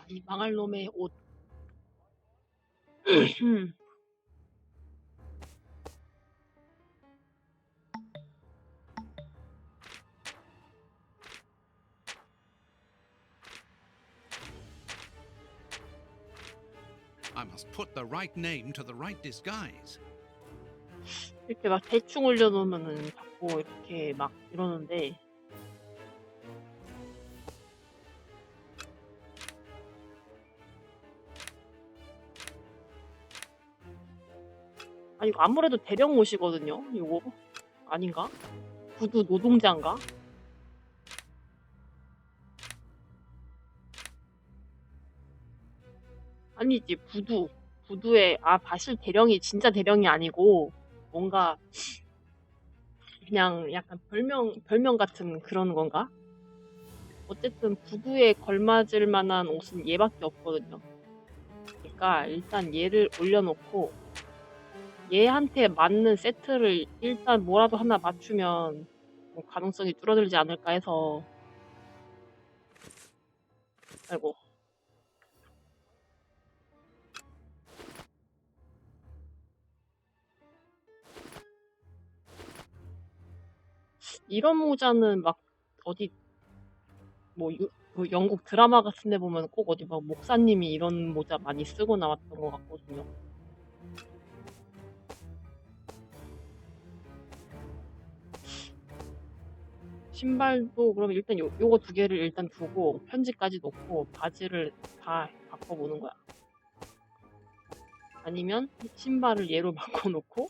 이 망할 놈의 옷. I must put the right name to the right disguise. 이렇게 막 대충 올려놓으면은 자꾸 이렇게 막 이러는데 아 이거 아무래도 대령 옷이거든요. 이거 아닌가? 구두 노동자인가? 아니지 구두에 사실 대령이 진짜 대령이 아니고 뭔가 그냥 약간 별명 같은 그런 건가? 어쨌든 구두에 걸맞을 만한 옷은 얘밖에 없거든요. 그러니까 일단 얘를 올려놓고 얘한테 맞는 세트를 일단 뭐라도 하나 맞추면 뭐 가능성이 줄어들지 않을까 해서. 아이고. 이런 모자는 막 어디 뭐 영국 드라마 같은 데 보면 꼭 어디 막 목사님이 이런 모자 많이 쓰고 나왔던 것 같거든요. 신발도 그러면 일단 요거 두 개를 일단 두고 편지까지 놓고 바지를 다 바꿔보는 거야. 아니면 신발을 얘로 바꿔놓고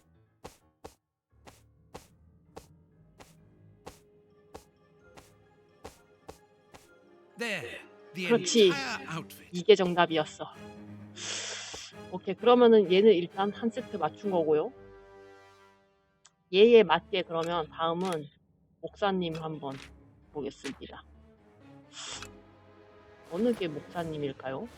There, the 그렇지. entire outfit. 이게 정답이었어. 오케이, 그러면은 얘는 일단 한 세트 맞춘 거고요. 얘에 맞게 그러면 다음은 목사님 한번 보겠습니다. 어느 게 목사님일까요?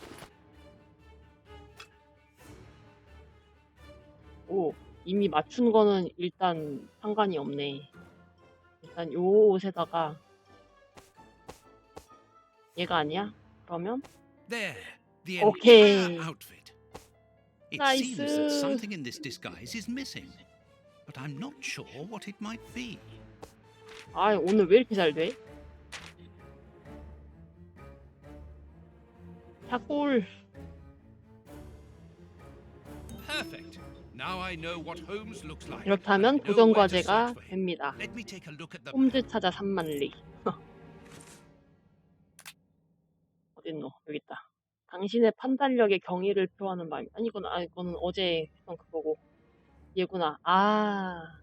오, 이미 맞춘 거는 일단 상관이 없네. 일단 요 옷에다가 얘가 아니야? 그러면 There, the 오케이. entire outfit. It seems that 나이스. something in this disguise is missing, but I'm not sure what it might be. 아, 오늘 왜 이렇게 잘 돼? 샤골. Perfect. Now I know what Holmes looks like. 이렇다면 I know 도전 where to 과제가 search for him. 됩니다. Let me take a look at the 홈즈 map. 찾아 3만리. 어딨노? 여기 있다. 당신의 판단력에 경의를 표하는 말. 아니 이거는 어제 했던 그거고. 얘구나. 아,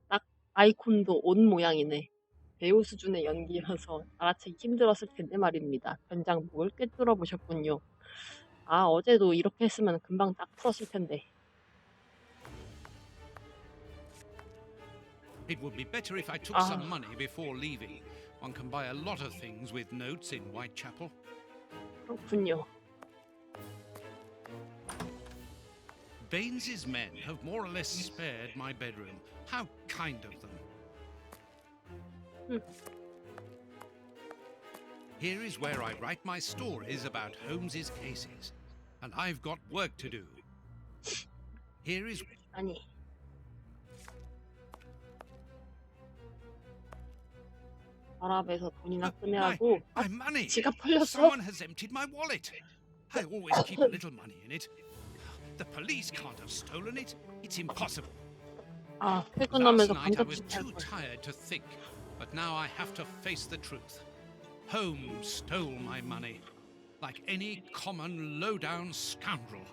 딱 아이콘도 옷 모양이네. 배우 수준의 연기여서 알아채기 힘들었을 텐데 말입니다. 변장목을 꿰뚫어 보셨군요. 아, 어제도 이렇게 했으면 금방 딱 풀었을 텐데. It would be better if I took some money before leaving. One can buy a lot of things with notes in Whitechapel. 그렇군요. Baines's men have more or less spared my bedroom. How kind of them. Here is where I write my stories about Holmes's cases. And I've got work to do. Here is... 아니. 서랍에서 돈이나 꺼내하고 my money! 지갑 털렸어? Someone has emptied my wallet. I always keep a little money in it. The police can't have stolen it. It's impossible. 아, Last 퇴근하면서 night I was 반짝씩 too tired to think, but now I have to face the truth. Holmes stole my money, like any common low-down scoundrel.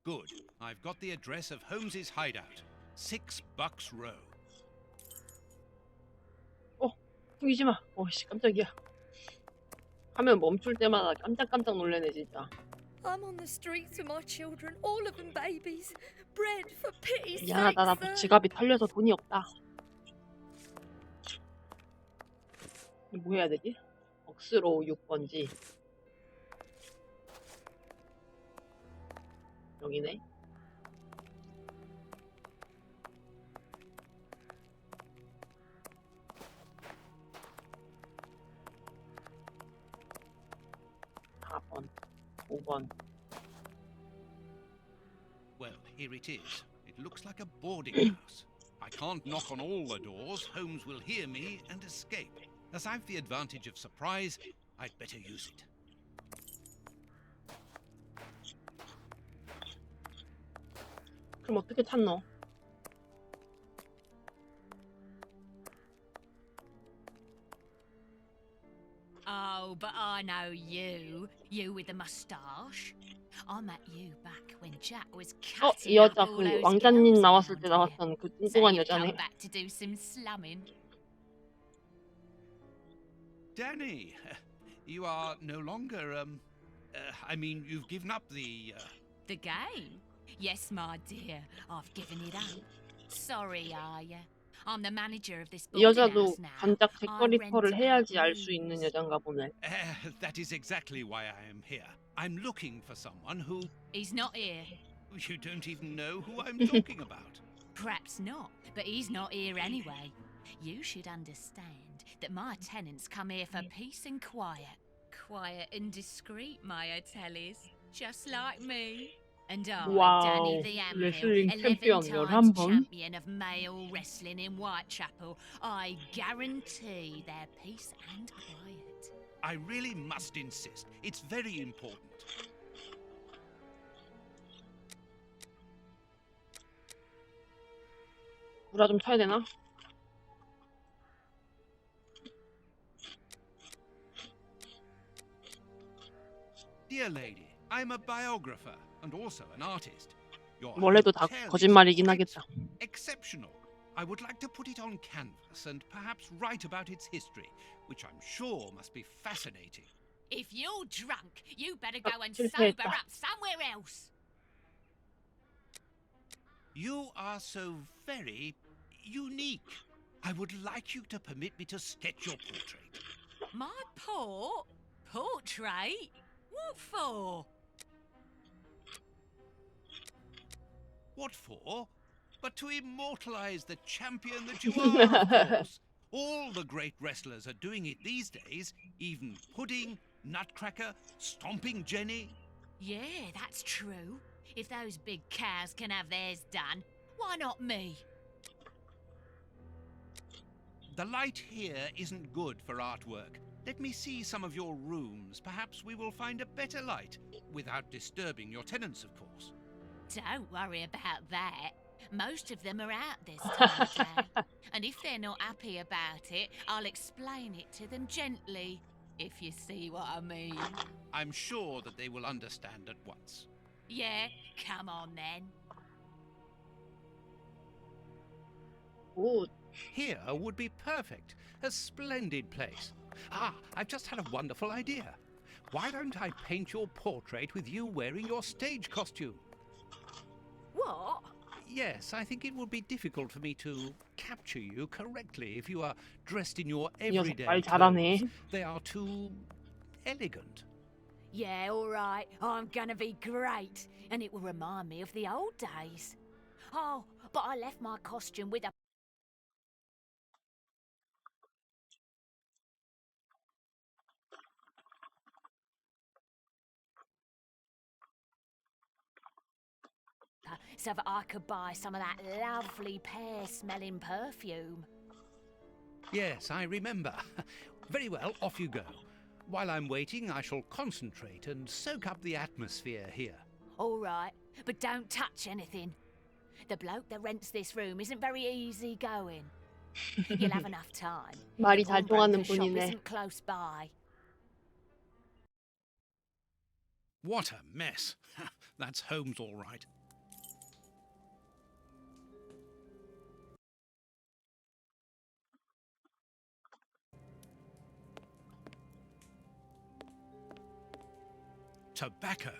Good. I've got the address of Holmes's hideout. 6 Bucks Row. 숨기지 마. 씨, 깜짝이야. 화면 멈출 때마다 깜짝 놀래네 진짜. I'm on the streets with my children, all of them babies. Bread for pity's sake, 미안하다. 나도 sir. 지갑이 털려서 돈이 없다. 뭐 해야 되지? 억스로 6번지. 여기네. 5번. Well, here it is. It looks like a boarding house. I can't knock on all the doors. Holmes will hear me and escape. As I've the advantage of surprise, I'd better use it. 그럼 어떻게 찾노? Oh, but I know you. You with the moustache. I met you back when Jack was 이 cutting up 여자 all 그 those 왕자님 girls 나왔을 around 때 here. 나왔던 그 So 뚱뚱한 you've come 여자네. back to do some slumming. Danny, you are no longer, I mean, you've given up the, The game? Yes, my dear. I've given it up. Sorry, are you? I'm the manager of this 이 boarding 여자도 house now. 간작 I 잭거리터를 rent 해야지 out 알 수 있는 rooms. 여잔가 보네. that is exactly why I am here. I'm looking for someone who, He's not here. you don't even know who I'm talking about. Perhaps not, but he's not here anyway. You should understand that my tenants come here for peace and quiet. Quiet and discreet, my Atellies. Just like me. And I, 와우, Danny the 레슬링 Anvil, 11 챔피언 times 11번. champion of male wrestling in Whitechapel, I guarantee their peace and quiet. I really must insist. It's very important. 물아 좀 쳐야 되나? Dear lady, I'm a biographer and also an artist. Your 원래도 다 hotel is 거짓말이긴 quite 하겠다. exceptional. I would like to put it on canvas and perhaps write about its history, which I'm sure must be fascinating. If you're drunk, you better go and 실패했다. sober up somewhere else. You are so very unique. I would like you to permit me to sketch your portrait. My portrait? What for? What for? But to immortalize the champion that you are, of course. All the great wrestlers are doing it these days, even Pudding, Nutcracker, Stomping Jenny. Yeah, that's true. If those big cows can have theirs done, why not me? The light here isn't good for artwork. Let me see some of your rooms. Perhaps we will find a better light, without disturbing your tenants, of course. Don't worry about that. Most of them are out this time of day. And if they're not happy about it, I'll explain it to them gently, if you see what I mean. I'm sure that they will understand at once. Yeah, come on then. 오, Here would be perfect. A splendid place. Ah, I've just had a wonderful idea. Why don't I paint your portrait with you wearing your stage costume? What? Yes, I think it would be difficult for me to capture you correctly if you are dressed in your 이 녀석 everyday 말 clothes. 잘하네. They are too elegant. Yeah, all right. I'm gonna be great. And it will remind me of the old days. Oh, but I left my costume with a so that I could buy some of that lovely pear-smelling perfume. Yes, I remember. Very well, off you go. While I'm waiting, I shall concentrate and soak up the atmosphere here. All right, but don't touch anything. The bloke that rents this room isn't very easy going. You'll have enough time. 말이 The 잘 통하는 pawnbroker shop 분이네. isn't close by. What a mess. That's Holmes all right. Tobacco,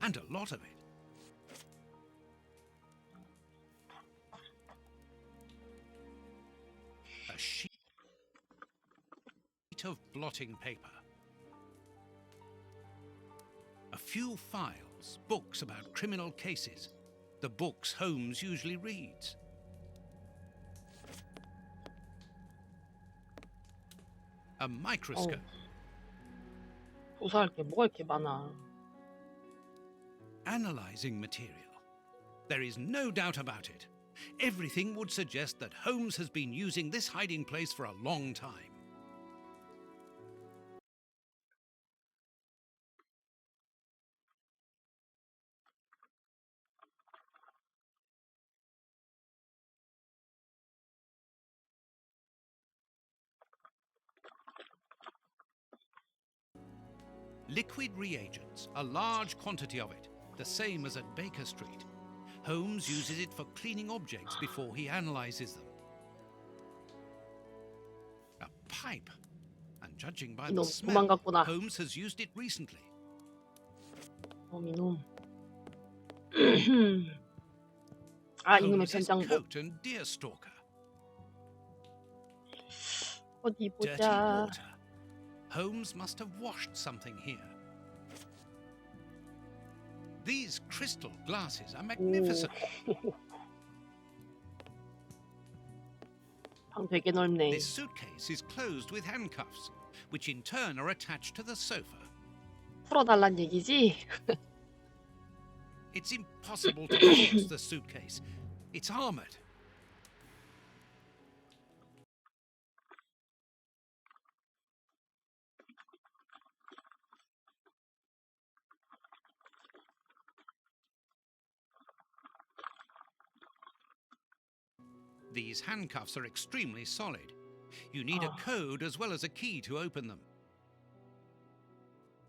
and a lot of it. A sheet of blotting paper. A few files, books about criminal cases. The books Holmes usually reads. A microscope. 조사할 게 뭐가 이렇게 많아. analyzing material. There is no doubt about it. Everything would suggest that Holmes has been using this hiding place for a long time. Liquid reagents, a large quantity of it, the same as at Baker Street. Holmes uses it for cleaning objects before he analyzes them. A pipe. And judging by the 이놈 smell, 도망갔구나. Holmes has used it recently. 이놈. 아, 이놈의 Holmes's 변장복. coat and deerstalker. 어디 Dirty 보자. water. Holmes must have washed something here. These crystal glasses are magnificent. 방 되게 넓네. This suitcase is closed with handcuffs, which in turn are attached to the sofa. 풀어달란 얘기지? It's impossible to force the suitcase. It's armored. These handcuffs are extremely solid. You need a code as well as a key to open them.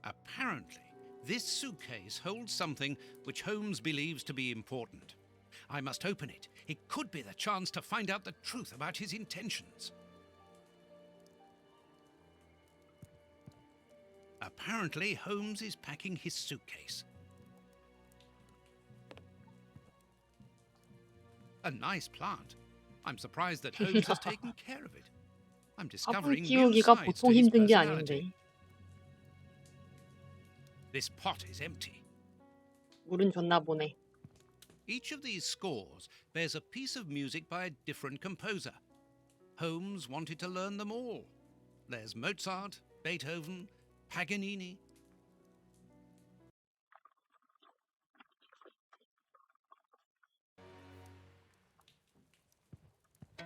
Apparently, this suitcase holds something which Holmes believes to be important. I must open it. It could be the chance to find out the truth about his intentions. Apparently, Holmes is packing his suitcase. A nice plant. I'm surprised that Holmes has taken care of it. I'm 화분 discovering new 키우기가 sides to 보통 his 힘든 게 personality. 아닌데. This pot is empty. 물은 줬나 보네. Each of these scores bears a piece of music by a different composer. Holmes wanted to learn them all. There's Mozart, Beethoven, Paganini.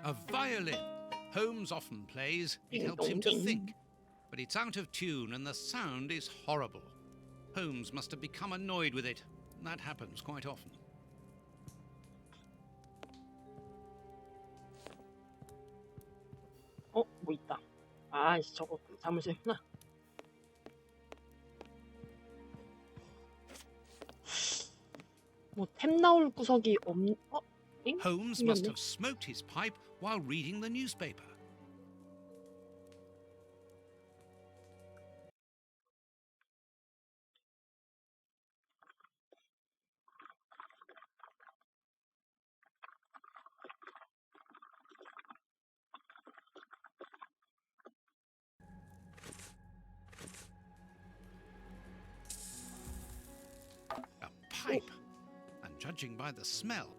A violin. Holmes often plays. It helps him to think. But it's out of tune and the sound is horrible. Holmes must have become annoyed with it. That happens quite often. 뭐 있다. 아, 저거 사무실이구나. 뭐 템 나올 구석이 엥? Holmes 생겼네. must have smoked his pipe while reading the newspaper. A pipe. And judging by the smell,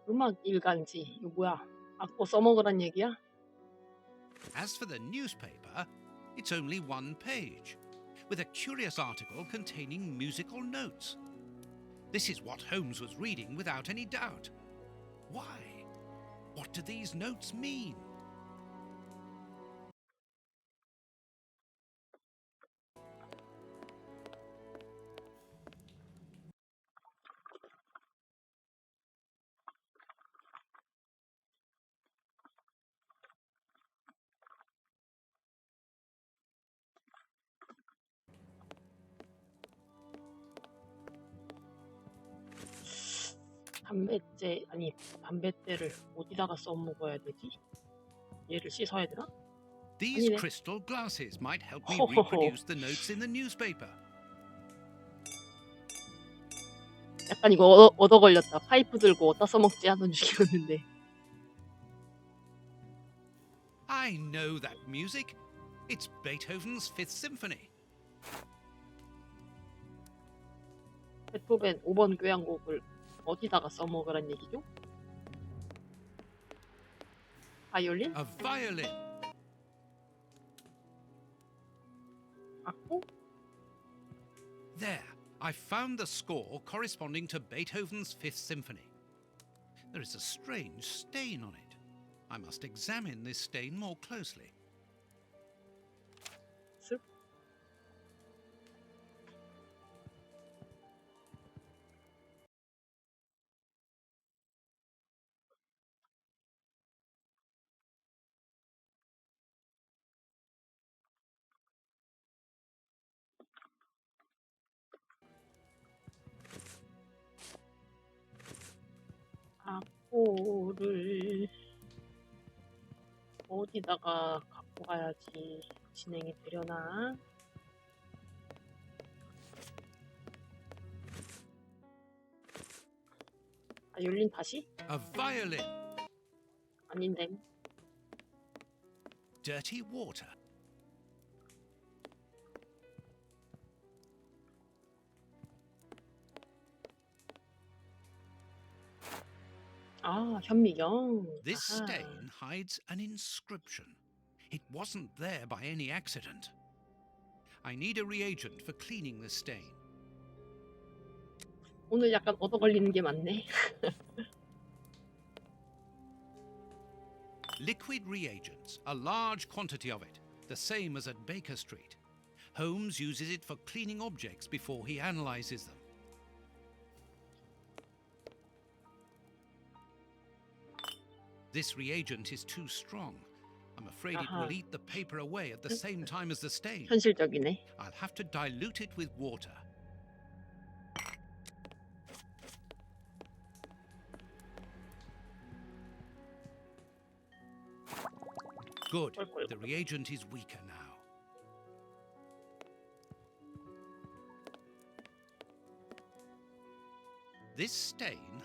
음악 일간지. 이거 뭐야? 악보 써먹으란 얘기야? as for the newspaper, it's only one page, with a curious article containing musical notes. This is what Holmes was reading without any doubt. Why? What do these notes mean? 담뱃대를 어디다가 써먹어야 되지? 얘를 씻어야 되나? These 아니네. crystal glasses might help me 호호호. reproduce the notes in the newspaper. 약간 이거 얻어 걸렸다. 파이프 들고 어디다 써먹지 하던 중이었는데. I know that music. It's Beethoven's Fifth Symphony. 베토벤 5번 교향곡을 어디다가 써먹으란 얘기죠? 바이올린? A violin. 악보? There, I found the score corresponding to Beethoven's Fifth Symphony. There is a strange stain on it. I must examine this stain more closely. 쓱. 악보를 어디다가 갖고 가야지 진행이 되려나? 아, 열린 다시? A violin. 아닌데. Dirty water. 아, 현미경. This 아하. stain hides an inscription. It wasn't there by any accident. I need a reagent for cleaning the stain. 오늘 약간 얻어 걸리는 게 많네. Liquid reagents, a large quantity of it, the same as at Baker Street. Holmes uses it for cleaning objects before he analyzes them. This reagent is too strong. I'm afraid it will eat the paper away at the same time as the stain. 현실적이네. I'll have to dilute it with water. Good. The reagent is weaker now. This stain,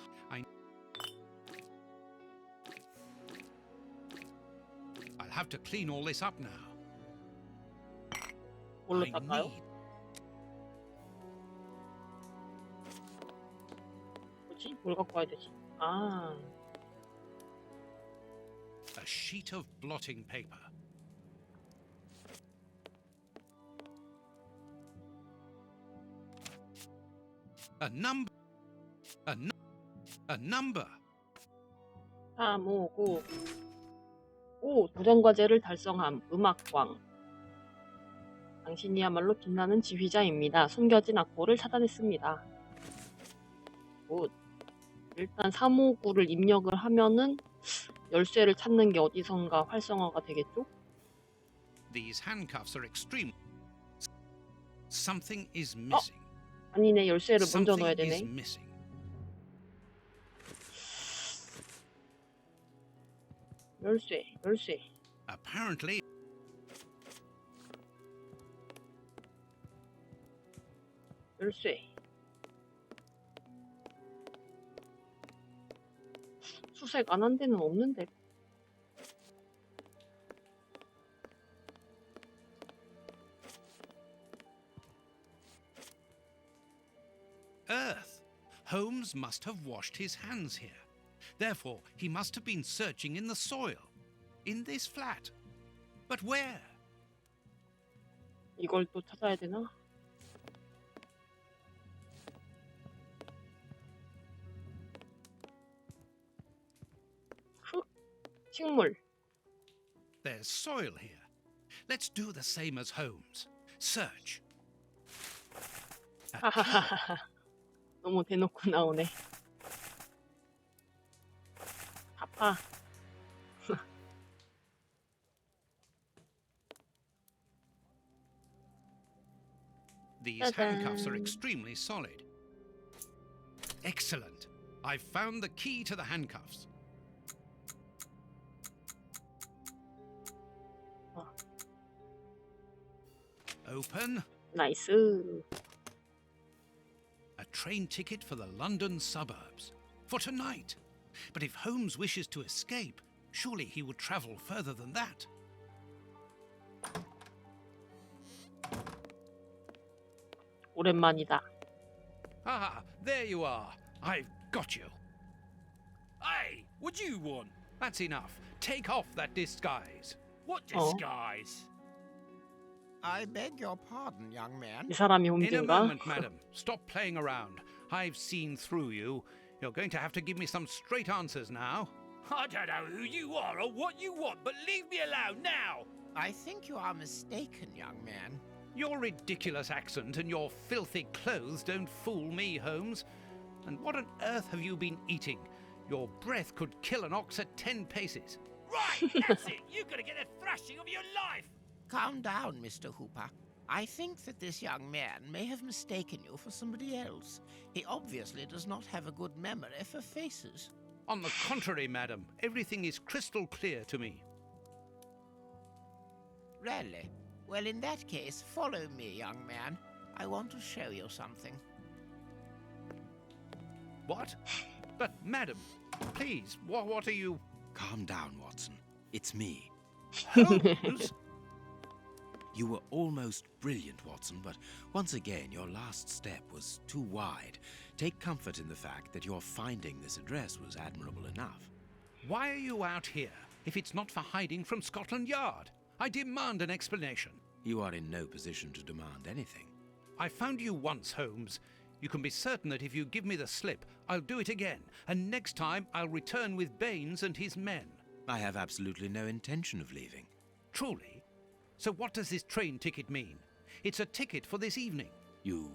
I'll have to clean all this up now. 뭘로 I 닦아요? need 뭐지? 뭘 갖고 와야 되지? 아, a sheet of blotting paper. A number. A number. 359. 오, 도전과제를 달성함. 음악광. 당신이야말로 빛나는 지휘자입니다. 숨겨진 악보를 찾아냈습니다. 굿. 일단 359를 입력을 하면은 열쇠를 찾는 게 어디선가 활성화가 되겠죠? These handcuffs are extreme. Something is missing. 아니네, 열쇠를 먼저 넣어야 Something is 되네. missing. 열쇠. Apparently, 열쇠. 수색 안 한 데는 없는데. earth. Holmes must have washed his hands here. Therefore, he must have been searching in the soil, in this flat. But where? 이걸 또 찾아야 되나? 흙, 식물. There's soil here. Let's do the same as Holmes. Search. A key. 하하하하. 너무 대놓고 나오네. 아파. These Ta-da. handcuffs are extremely solid. Excellent. I've found the key to the handcuffs. 어. Open. 나이스. A train ticket for the London suburbs. For tonight. But if Holmes wishes to escape, surely he would travel further than that. 오랜만이다. Ah, there you are. I've got you. Hey, what do you want? That's enough. Take off that disguise. What Oh. disguise? I beg your pardon, young man. 이 사람이 In a 홈즈인가? moment, madam. Stop playing around. I've seen through you. You're going to have to give me some straight answers now. I don't know who you are or what you want, but leave me alone now. I think you are mistaken, young man. Your ridiculous accent and your filthy clothes don't fool me, Holmes. And what on earth have you been eating? Your breath could kill an ox at 10 paces. Right, that's it. You're gonna get a thrashing of your life. Calm down, Mr. Hooper. I think that this young man may have mistaken you for somebody else. He obviously does not have a good memory for faces. On the contrary, madam, everything is crystal clear to me. Really? Well, in that case, follow me, young man. I want to show you something. What? But, madam, please, what are you... Calm down, Watson. It's me. Holmes? You were almost brilliant, Watson, but once again, your last step was too wide. Take comfort in the fact that your finding this address was admirable enough. Why are you out here if it's not for hiding from Scotland Yard? I demand an explanation. You are in no position to demand anything. I found you once, Holmes. You can be certain that if you give me the slip, I'll do it again, and next time I'll return with Baines and his men. I have absolutely no intention of leaving. Truly? So what does this train ticket mean? It's a ticket for this evening. You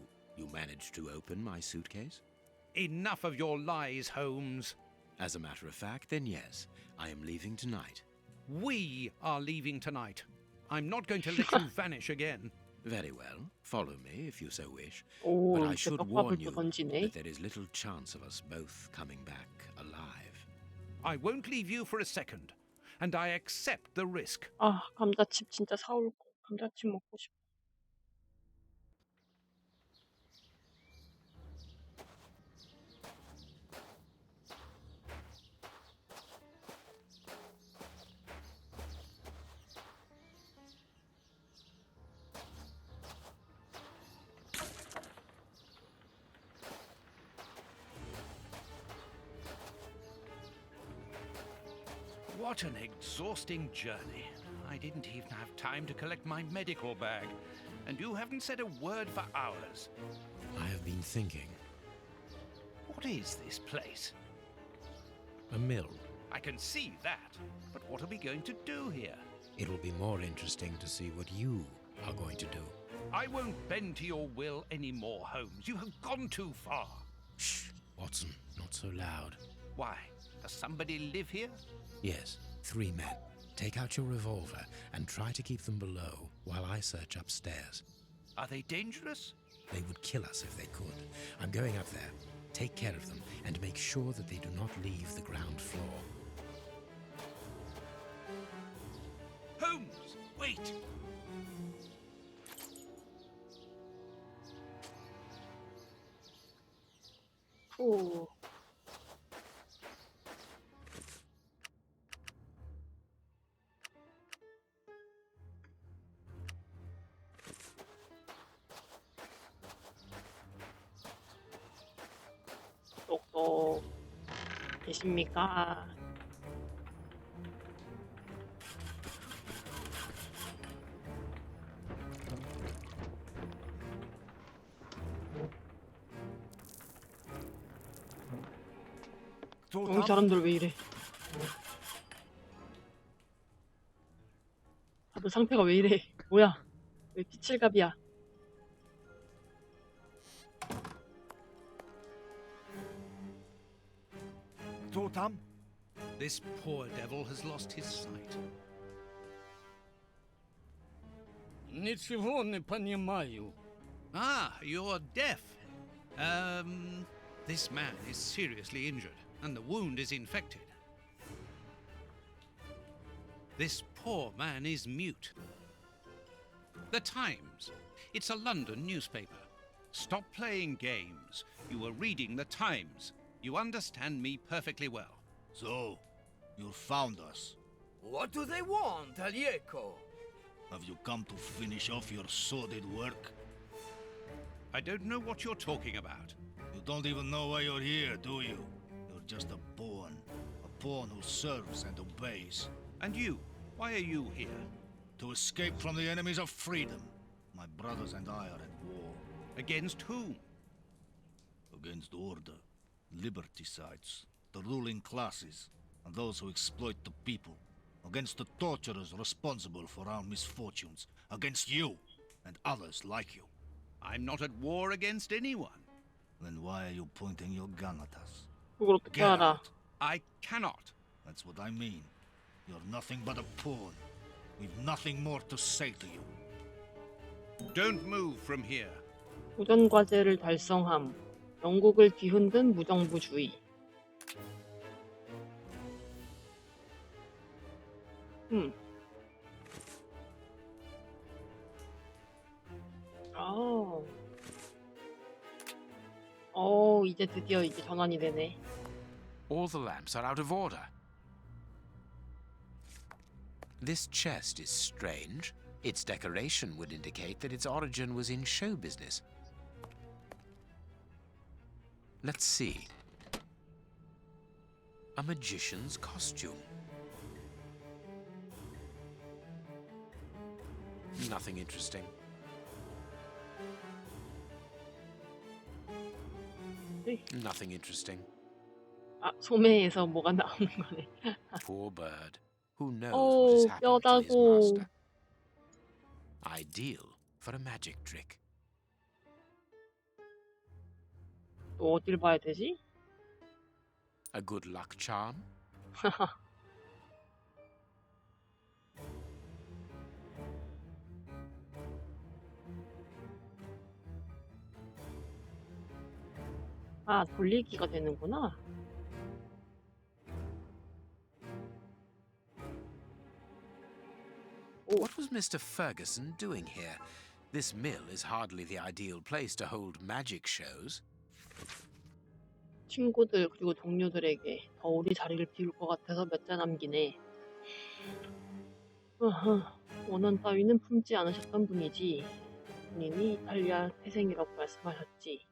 managed to open my suitcase? Enough of your lies, Holmes. As a matter of fact, then yes, I am leaving tonight. We are leaving tonight. I'm not going to let you vanish again. Very well, follow me if you so wish. 오, But I 이제 should 떡밥을 warn 또 you 던지네. that there is little chance of us both coming back alive. I won't leave you for a second, and I accept the risk. 아, 감자칩 진짜 사올 거. 감자칩 먹고 싶어. What an exhausting journey. I didn't even have time to collect my medical bag, and you haven't said a word for hours. I have been thinking. What is this place? A mill. I can see that, but what are we going to do here? It will be more interesting to see what you are going to do. I won't bend to your will anymore, Holmes. You have gone too far. Shh, Watson, not so loud. Why? Does somebody live here? Yes, 3 men. Take out your revolver and try to keep them below while I search upstairs. Are they dangerous? They would kill us if they could. I'm going up there. Take care of them and make sure that they do not leave the ground floor. Holmes, wait! 후. 똑똑 계십니까? 이 사람들 왜 이래? 다들 상태가 왜 이래? 뭐야? 왜 피칠갑이야? This poor devil has lost his sight. Ничего не понимаю. Ah, you're deaf. This man is seriously injured, and the wound is infected. This poor man is mute. The Times. It's a London newspaper. Stop playing games. You were reading the Times. You understand me perfectly well. So, you found us. What do they want, Alieco? Have you come to finish off your sordid work? I don't know what you're talking about. You don't even know why you're here, do you? You're just a pawn who serves and obeys. And you, why are you here? To escape from the enemies of freedom. My brothers and I are at war. Against whom? Against order, liberticides, the ruling classes, and those who exploit the people. Against the torturers responsible for our misfortunes. Against you and others like you. I'm not at war against anyone. Then why are you pointing your gun at us? 그걸 어떻게 Get 알아? out. I cannot. That's what I mean. You're nothing but a pawn. We've nothing more to say to you. Don't move from here. 도전 과제를 달성함. 영국을 뒤흔든 무정부주의. 아. 이제 드디어 이제 전환이 되네. All the lamps are out of order. This chest is strange. Its decoration would indicate that its origin was in show business. Let's see. A magician's costume. Nothing interesting. Nothing interesting. 아, 소매에서 뭐가 나오는 거네. Poor bird. Who knows what has happened to his 뼈다구. master? Ideal for a magic trick. 또 어딜 봐야 되지? A good luck charm? 아, 돌리기가 되는구나. What was Mr. Ferguson doing here? This mill is hardly the ideal place to hold magic shows. 친구들 그리고 동료들에게 더 우리 자리를 비울 것 같아서 몇 자 남기네. 원한 따위는 품지 않으셨던 분이지. 본인이 이탈리아 태생이라고 말씀하셨지.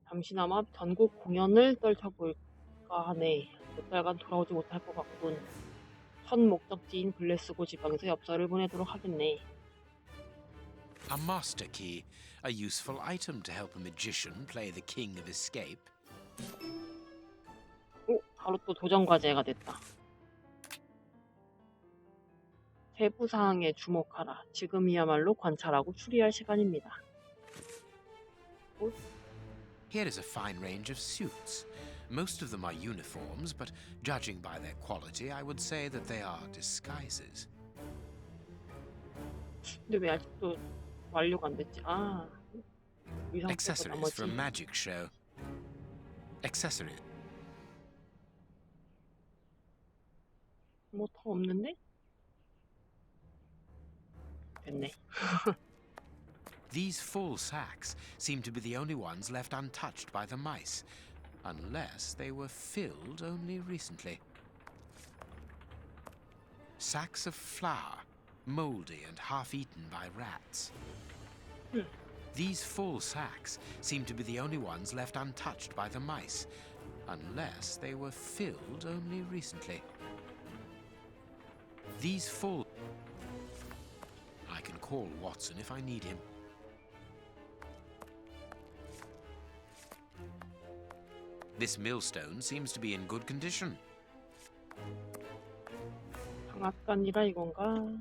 잠시나마 전국 공연을 떨쳐볼까 하네. 몇 달간 돌아오지 못할 것 같군. 첫 목적지인 글래스고 지방에서 엽서를 보내도록 하겠네. A master key, a useful item to help a magician play the king of escape. 바로 또 도전 과제가 됐다. 세부 사항에 주목하라. 지금이야말로 관찰하고 추리할 시간입니다. Here is a fine range of suits. Most of them are uniforms, but judging by their quality, I would say that they are disguises. 근데 왜 아직도 완료가 안 됐지? 아, 위상 빼고 Accessories for a 나머지. magic show. Accessories. 뭐 더 없는데? 됐네. These full sacks seem to be the only ones left untouched by the mice, unless they were filled only recently. Sacks of flour, mouldy and half-eaten by rats. These full sacks seem to be the only ones left untouched by the mice, unless they were filled only recently. These full... I can call Watson if I need him. This millstone seems to be in good condition. 방앗간이라 이건가?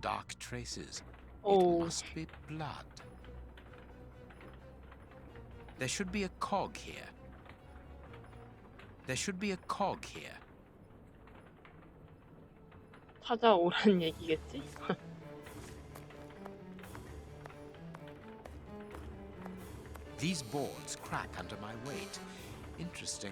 Dark traces. It Oh. must be blood. There should be a cog here. There should be a cog here. 찾아오란 얘기겠지? These boards crack under my weight. Interesting.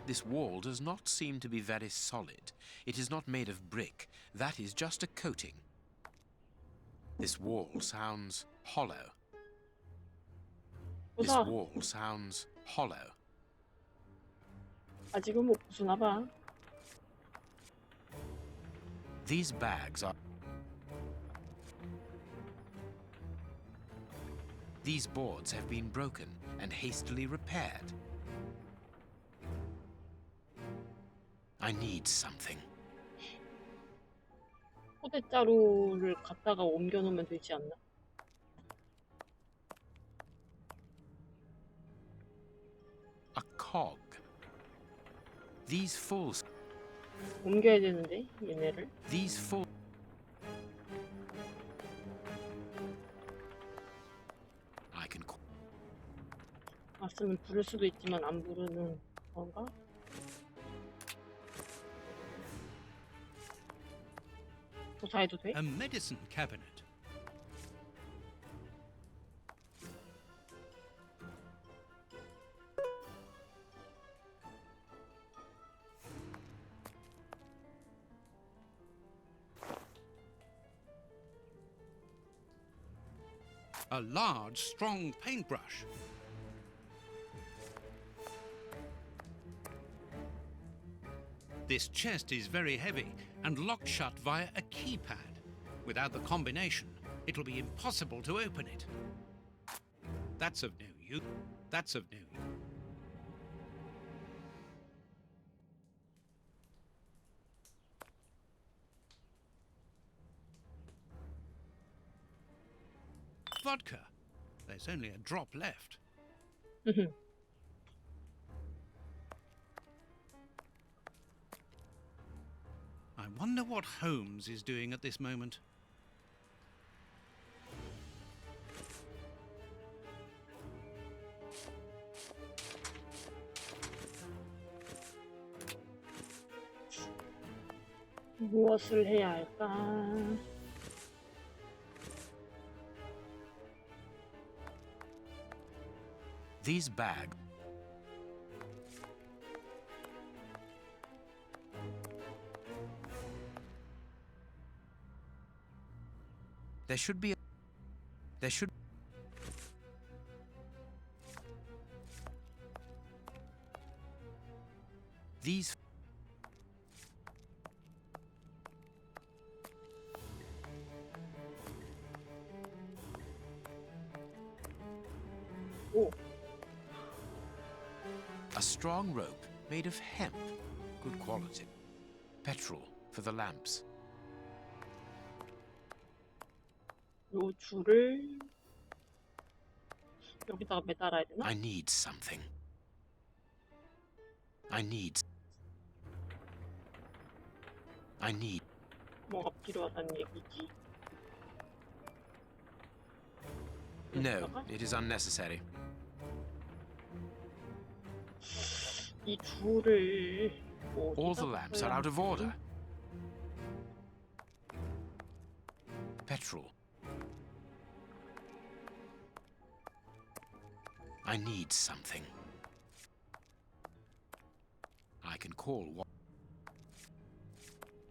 This wall does not seem to be very solid. It is not made of brick. That is just a coating. This wall sounds hollow. This 보다 wall sounds hollow. 아직은 못 부수나 봐. These bags are... These boards have been broken and hastily repaired. I need something. 포대자루를 갖다가 옮겨놓으면 되지 않나? A cog. These fools. 옮겨야 되는데 얘네를. These fools. I can call. 왔으면 부를 수도 있지만 안 부르는 건가? 조사해도 돼? A medicine cabinet. A large, strong paintbrush. This chest is very heavy and locked shut via a keypad. Without the combination, it'll be impossible to open it. That's of no use. That's of no use. Vodka. There's only a drop left. I wonder what Holmes is doing at this moment. 무엇을 해야 할까? These bags. There should be a... There should... These... 오, A strong rope made of hemp. Good quality. Petrol for the lamps. 요 줄을 여기다가 매달아야 되나? I need something. I need... 뭐가 필요하다는 얘기지? No, it is unnecessary. 이 줄을 뭐 All the lamps are out of order. Petrol. I need something. I can call what?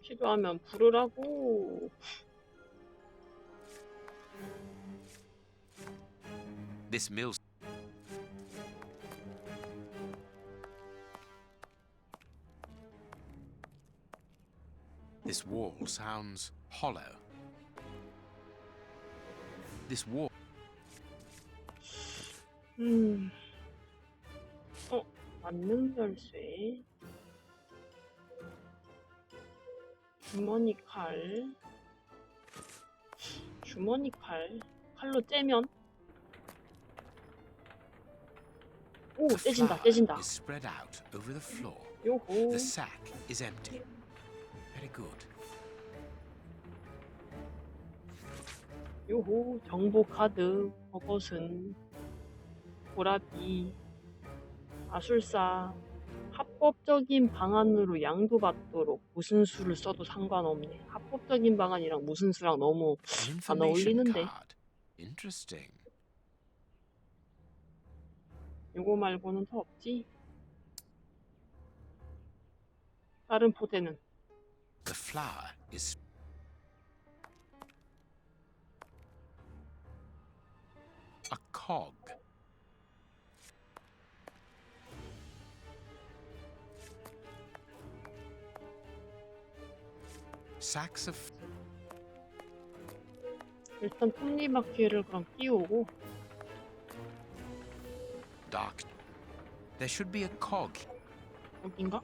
필요하면 부르라고. This mill. This wall sounds hollow. This wall. 만능 열쇠. 주머니 칼. 주머니 칼. 칼로 째면. 오, 떼진다, 떼진다. Is spread out over the floor. 요호. The sack is empty. Very good. 요호. 정보 카드. 버섯은. 보라비. 마술사. 합법적인 방안으로 양도받도록 무슨 수를 써도 상관없네. 합법적인 방안이랑 무슨 수랑 너무 An 안 information 어울리는데. card. Interesting. 요거 말고는 더 없지? 다른 포대는? The flower is... A cog. Sacks of... 일단 톱니바퀴를 그럼 끼우고. Dark. There should be a cog. 여긴가?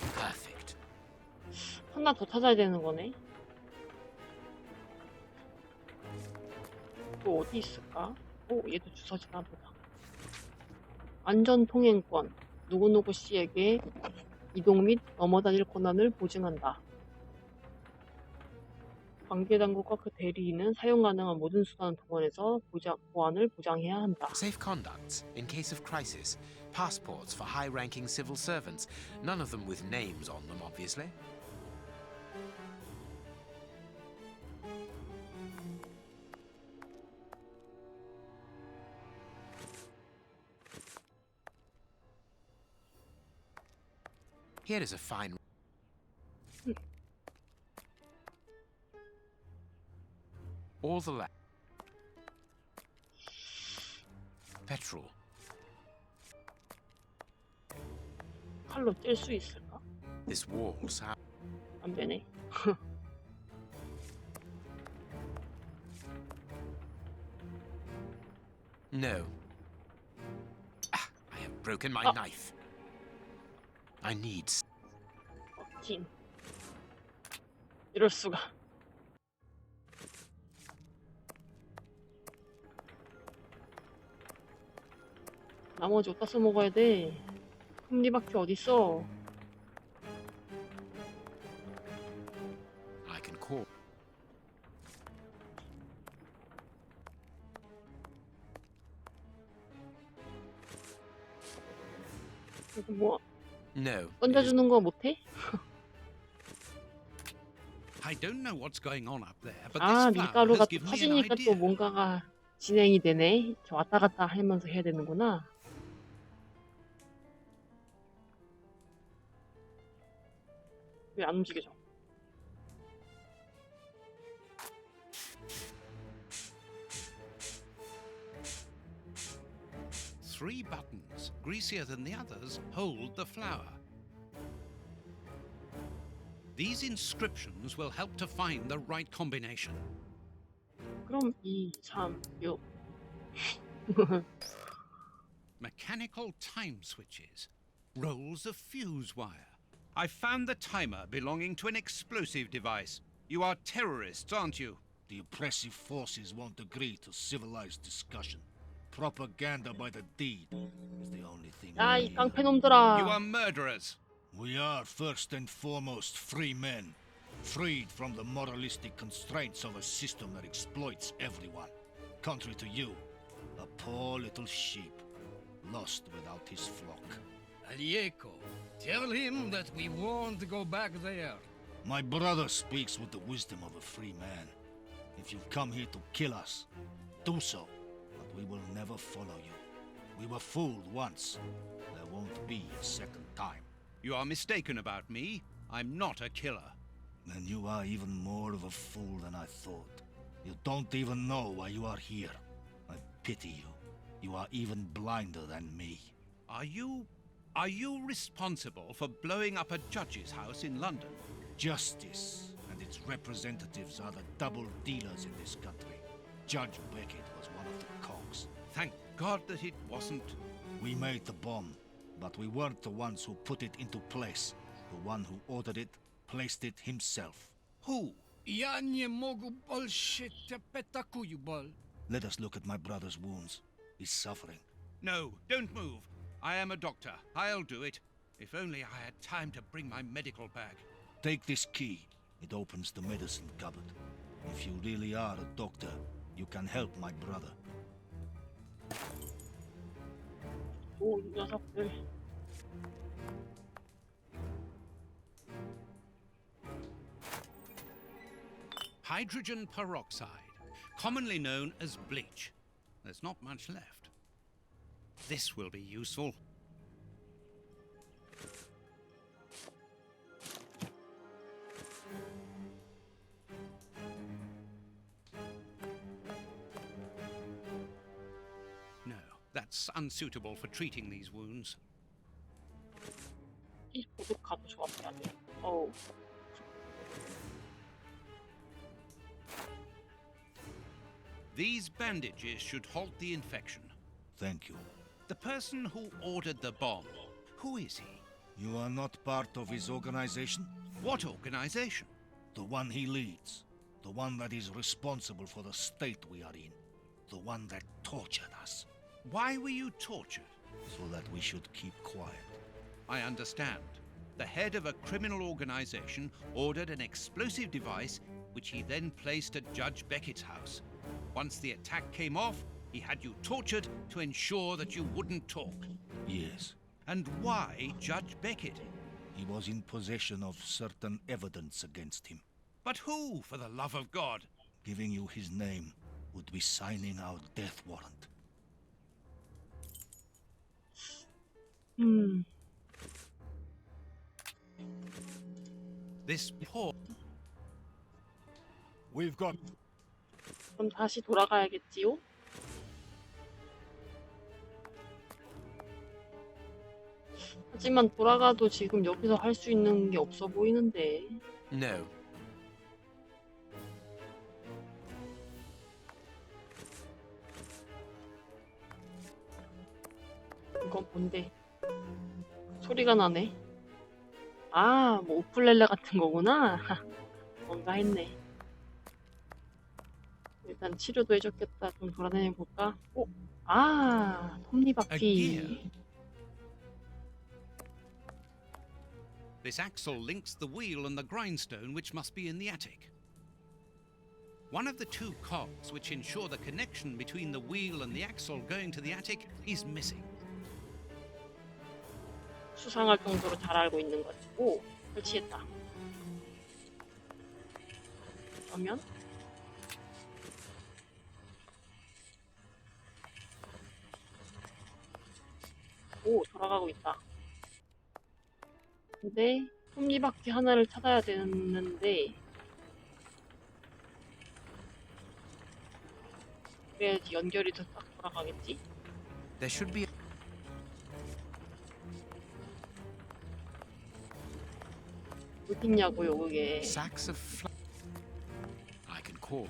Perfect. 하나 더 찾아야 되는 거네. 또 어디 있을까? 얘도 주서지나 보다. 안전 통행권. 누구누구 씨에게 이동 및 넘어다닐 권한을 보증한다. 관계당국과 그 대리인은 사용 가능한 모든 수단을 동원해서 보안을 보장해야 한다. Safe conducts in case of crisis. Passports for high-ranking civil servants. None of them with names on them, obviously. Here is a fine... All the petrol. 칼로 찔 수 있을까? This wall sound... 안 되네. No. I have broken my knife. I need... 팀. 이럴 수가. 나머지 어디다 써먹어야 돼? 금리바퀴 어딨어? I can call... 이거 뭐 No. it is- 던져주는 거 못해? I don't know what's going on up there, but 아, this flower 밀가루가 has 또 given me an 터지니까 또 idea. 뭔가가 진행이 되네. 저 왔다 갔다 하면서 해야 되는구나. 왜 안 움직여져? Three buttons, greasier than the others, hold the flower. These inscriptions will help to find the right combination. 그럼 2, 3, 6. Mechanical time switches, rolls of fuse wire. I found the timer belonging to an explosive device. You are terrorists, aren't you? The oppressive forces won't agree to civilized discussion. Propaganda by the deed is the only thing. 야, we 이 hear. 깡패 You 놈들아. are murderers. We are first and foremost free men, freed from the moralistic constraints of a system that exploits everyone. Contrary to you, a poor little sheep, lost without his flock. Alieko, tell him that we won't go back there. My brother speaks with the wisdom of a free man. If you've come here to kill us, do so, but we will never follow you. We were fooled once. There won't be a second time. You are mistaken about me. I'm not a killer. Then you are even more of a fool than I thought. You don't even know why you are here. I pity you. You are even blinder than me. Are you responsible for blowing up a judge's house in London? Justice and its representatives are the double dealers in this country. Judge Beckett was one of the cogs. Thank God that it wasn't. We made the bomb, but we weren't the ones who put it into place. The one who ordered it placed it himself. Who? Ja nie mogu bullshit petakuju bol. Let us look at my brother's wounds. He's suffering. No, don't move. I am a doctor. I'll do it. If only I had time to bring my medical bag. Take this key. It opens the medicine cupboard. If you really are a doctor, you can help my brother. 오, 이 녀석들. Hydrogen peroxide, commonly known as bleach. There's not much left. This will be useful. No, that's unsuitable for treating these wounds. 이 고독하고 조합해야 돼. 어우. These bandages should halt the infection. Thank you. The person who ordered the bomb, who is he? You are not part of his organization? What organization? The one he leads. The one that is responsible for the state we are in. The one that tortured us. Why were you tortured? So that we should keep quiet. I understand. The head of a criminal organization ordered an explosive device which he then placed at Judge Beckett's house. Once the attack came off, he had you tortured to ensure that you wouldn't talk. Yes. And why Judge Beckett? He was in possession of certain evidence against him. But who, for the love of God? Giving you his name would be signing our death warrant. This poor... We've got... 그럼 다시 돌아가야겠지요? 하지만 돌아가도 지금 여기서 할 수 있는 게 없어 보이는데. No. 이건 뭔데? 소리가 나네. 아, 뭐 우쿨렐레 같은 거구나. 뭔가 했네. 일단 치료도 해줬겠다. 좀 돌아다녀 볼까? 오, 아, 톱니바퀴. This axle links the wheel and the grindstone which must be in the attic. One of the two cogs which ensure the connection between the wheel and the axle going to the attic is missing. 수상할 정도로 잘 알고 있는 것. 오, 설치했다. 그러면 오, 돌아가고 있다. 근데 톱니바퀴 하나를 찾아야 되는데 그래야지 연결이 더 딱 돌아가겠지? There should be... 어딨냐고요, 그게. sacks of flour. I can call.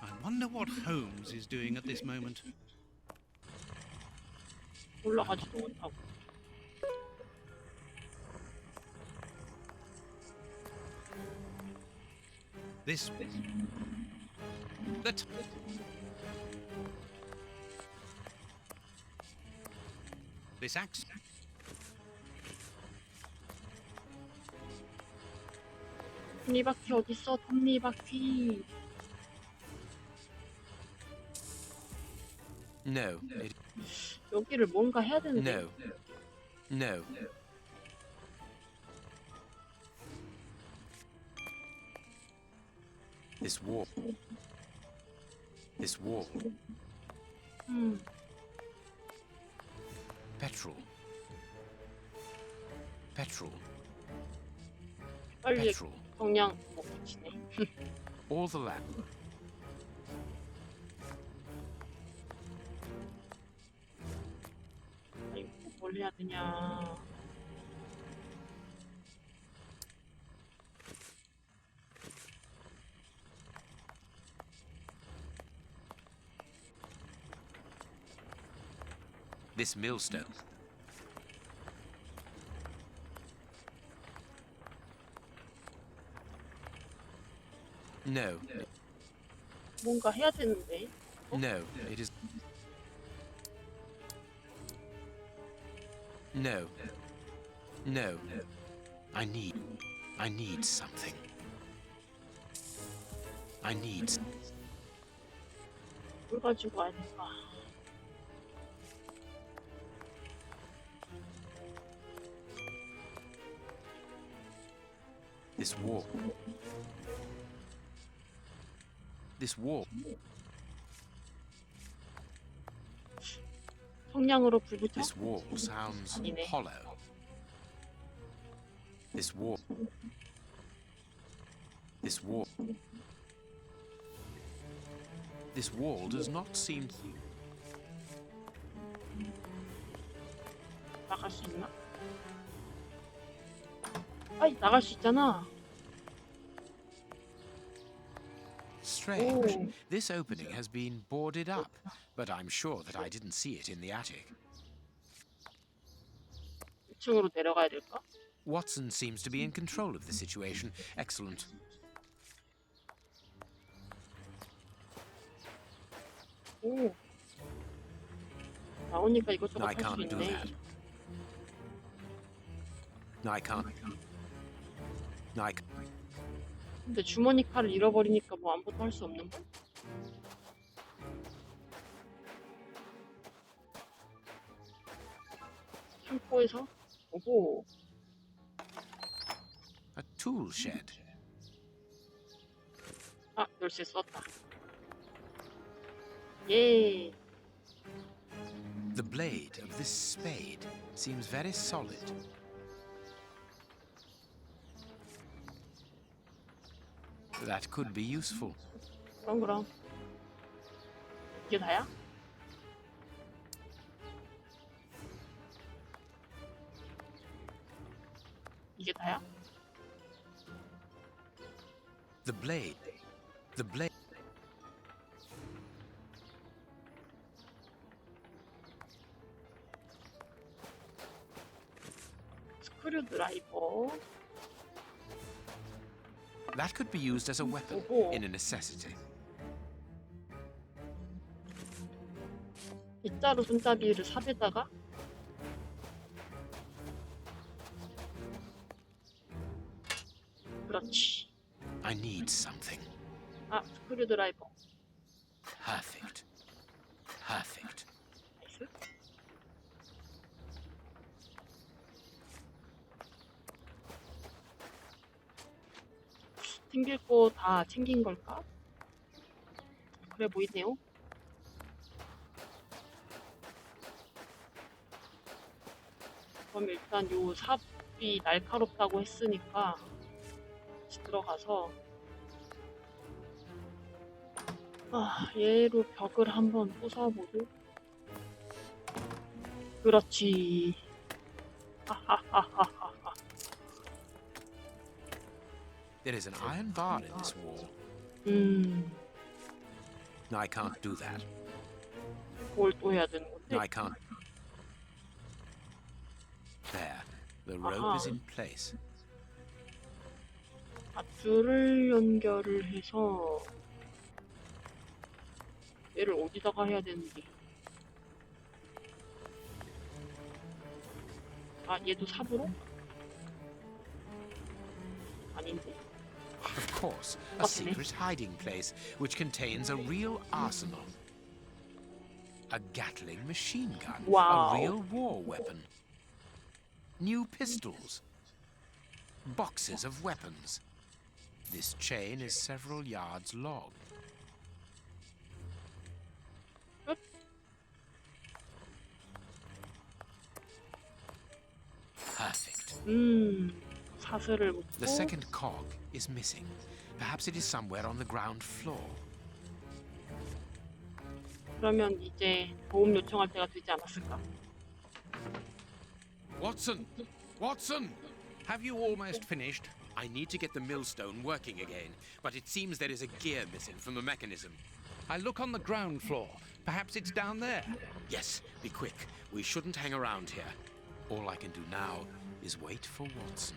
I wonder what Holmes is doing at this moment. 올라가지도 못하고. This... That... This axe... 톱니바퀴 어딨어, 톱니바퀴. No. It... 여기를 뭔가 해야 되는데. No. No. This wall. This wall. Petrol. Petrol. 빨리 Petrol. 그냥 뭐 붙이네. All the lamp. 아이고, 뭘 해야 되냐. This millstone. No. 뭔가 해야 되는데. No. It is... No. No. I need something. I need... 뭘 가지고 와야 될까? This wall. This wall. 성냥으로 불 붙여? This wall sounds 아니네. hollow. This wall. This wall. This wall does not seem... 나갈 수 있나? 아이, 나갈 수 있잖아. strange. 오. This opening has been boarded up, but I'm sure that I didn't see it in the attic. 2층으로 내려가야 될까? Watson seems to be in control of the situation. Excellent. 오. 나오니까 이것저것 I 할 수 can't do 있네. that. I can't. I can't. 근데 주머니 칼을 잃어버리니까 뭐 아무것도 할 수 없는 걸? 창고에서? 오호. A tool shed. 아, 열쇠 썼다. 예. The blade of this spade seems very solid. That could be useful. 그럼. 이게 다야? 이게 다야? The blade. The blade. 스크류 드라이버. That could be used as a weapon 오호. in a necessity. 일자로 손잡이를 삽에다가 그렇지. I need something. 아, 스크류 드라이버. Perfect. Perfect. 나이스. 챙길 거 다 챙긴 걸까? 그래 보이네요. 그럼 일단 요 삽이 날카롭다고 했으니까 다시 들어가서 얘로 벽을 한번 부숴보고. 그렇지. 하하하하하. There is an iron bar in this wall. I can't do that. 뭘 또 해야 되는 건데? I can't. There. The rope is in place. 줄을 연결을 해서 얘를 어디다가 해야 되는지. 아, 얘도 삽으로? 아닌데? Of course, a secret hiding place which contains a real arsenal. A Gatling machine gun. Wow. A real war weapon. New pistols. Boxes of weapons. This chain is several yards long. Perfect. 사슬을 묶고. The second cog is missing. Perhaps it is somewhere on the ground floor. 그러면 이제 도움 요청할 때가 되지 않았을까? Watson! Watson! Have you almost finished? I need to get the millstone working again, but it seems there is a gear missing from the mechanism. I look on the ground floor. Perhaps it's down there. Yes, be quick. We shouldn't hang around here. All I can do now is wait for Watson.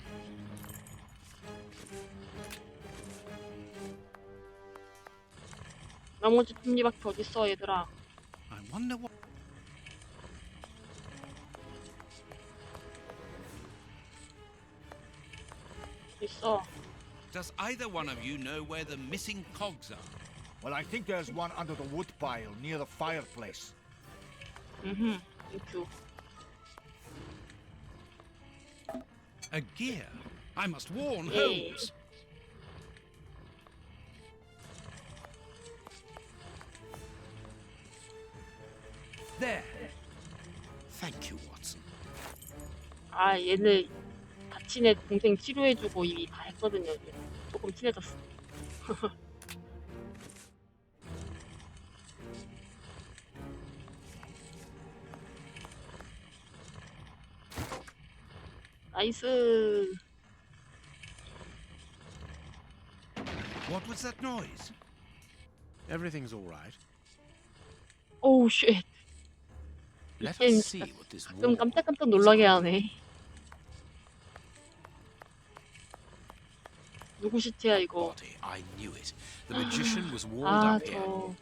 나머지 톱니바퀴 어딨어, 얘들아? I wonder what. 있어. Does either one of you know where the missing cogs are? Well, I think there's one under the wood pile near the fireplace. 땡큐. A gear. I must warn Hey. Holmes. There. Thank you, Watson. 아, 얘네 다친 애 동생 치료해주고 이미 다 했거든요. 이제. 조금 친해졌어. 나이스. What was that noise? Everything's all right. 오우 쉣. Let 게임 us see 진짜 what this 가끔 war 깜짝깜짝 is 놀라게 all 하네. 누구 시체야 이거? body. I knew it. The magician was walled 아, up here. 저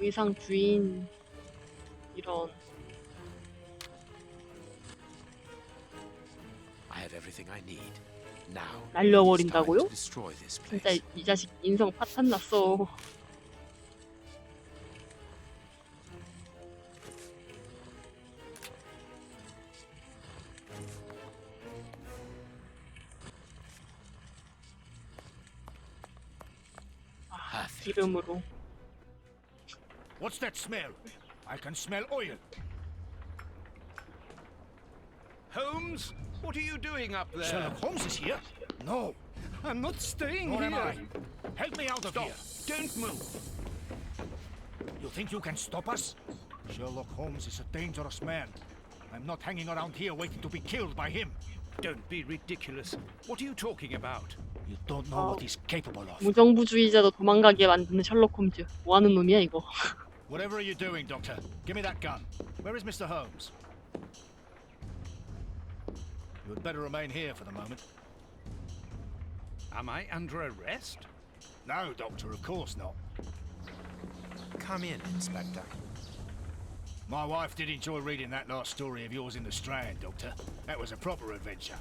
의상 주인 이런. I have everything I need. Now, 날려버린다고요? it's time to destroy this 진짜 place. 이 자식 인성 파탄 났어. Perfect. 기름으로. What's that smell? I can smell oil. Holmes, what are you doing up there? Sherlock Holmes is here? No. I'm not staying Nor here. am I. Help me out of Stop. here. Don't move. You think you can stop us? Sherlock Holmes is a dangerous man. I'm not hanging around here waiting to be killed by him. Don't be ridiculous. What are you talking about? You don't know what he's capable of. 무정부주의자도 도망가게 만드는 셜록 홈즈. 뭐 하는 놈이야 이거? Whatever are you doing, Doctor? Give me that gun. Where is Mr. Holmes? You had better remain here for the moment. Am I under arrest? No, Doctor, of course not. Come in, Inspector. My wife did enjoy reading that last story of yours in the Strand, Doctor. That was a proper adventure.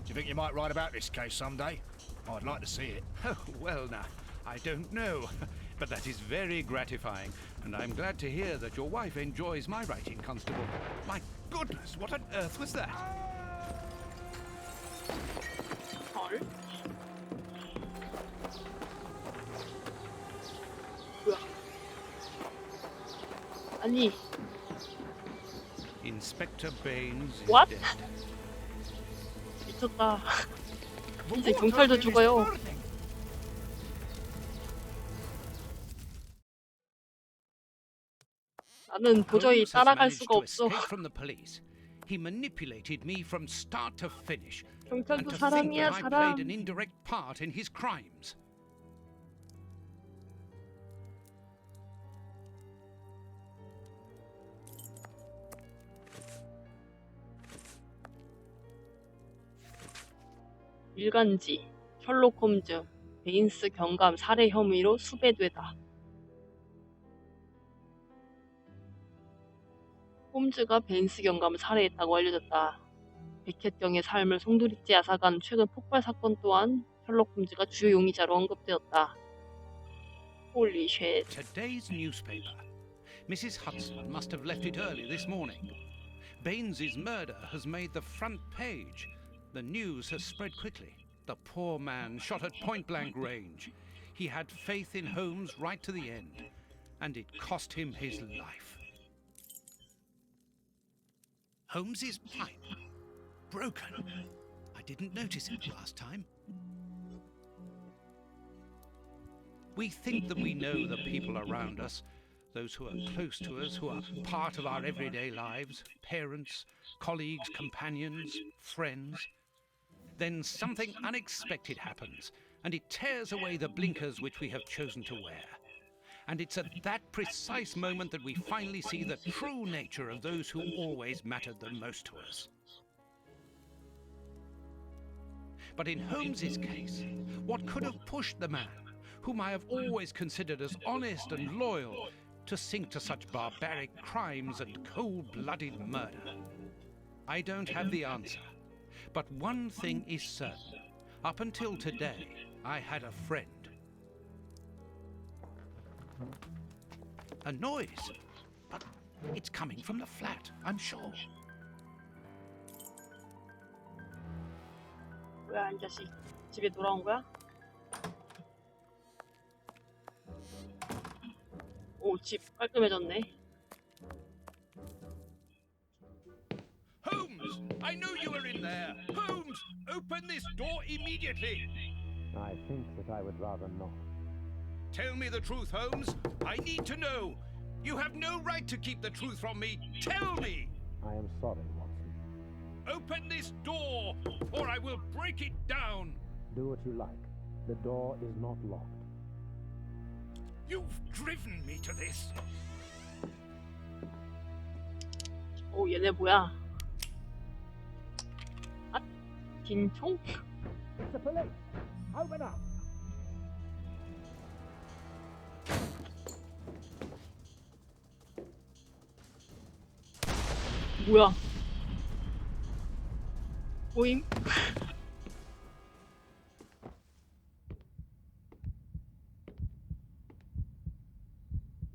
Do you think you might write about this case someday? I'd like to see it. Oh, well now, I don't know. But that is very gratifying, and I'm glad to hear that your wife enjoys my writing, Constable. My goodness, what on earth was that? 헐? 뭐야? 아니, Inspector Baines is What? dead. 미쳤다. 이제 경찰도 죽어요. 나는 도저히 Holmes has 따라갈 managed 수가 to 없어. escape from the police. He manipulated me from start to finish. And 경찰도 to think 사람이야, that I 사람. played an indirect part in his crimes. 일간지, 셜록 홈즈, 베인스 경감 살해 혐의로 수배되다. 홈즈가 베인스 경감을 살해했다고 알려졌다. 백혈병의 삶을 송두리째 앗아간 최근 폭발 사건 또한 셜록 홈즈가 주요 용의자로 언급되었다. 홀리 쉣. Today's newspaper. Mrs. Hudson must have left it early this morning. Baines's murder has made the front page. The news has spread quickly. The poor man shot at point-blank range. He had faith in Holmes right to the end, and it cost him his life. Holmes's pipe. Broken. I didn't notice it last time. We think that we know the people around us, those who are close to us, who are part of our everyday lives, parents, colleagues, companions, friends. Then something unexpected happens, and it tears away the blinkers which we have chosen to wear. And it's at that precise moment that we finally see the true nature of those who always mattered the most to us. But in Holmes's case, what could have pushed the man, whom I have always considered as honest and loyal, to sink to such barbaric crimes and cold-blooded murder? I don't have the answer, but one thing is certain. Up until today, I had a friend. A noise, but it's coming from the flat, I'm sure. 뭐야 이 자식. 집에 돌아온 거야? 오, 집 깔끔해졌네. Holmes! I knew you were in there! Holmes! Open this door immediately! I think that I would rather not. Tell me the truth, Holmes. I need to know. You have no right to keep the truth from me. Tell me! I am sorry, Watson. Open this door, or I will break it down! Do what you like. The door is not locked. You've driven me to this. 오, 얘네 뭐야? 아, 긴총? 뭐야? 보임?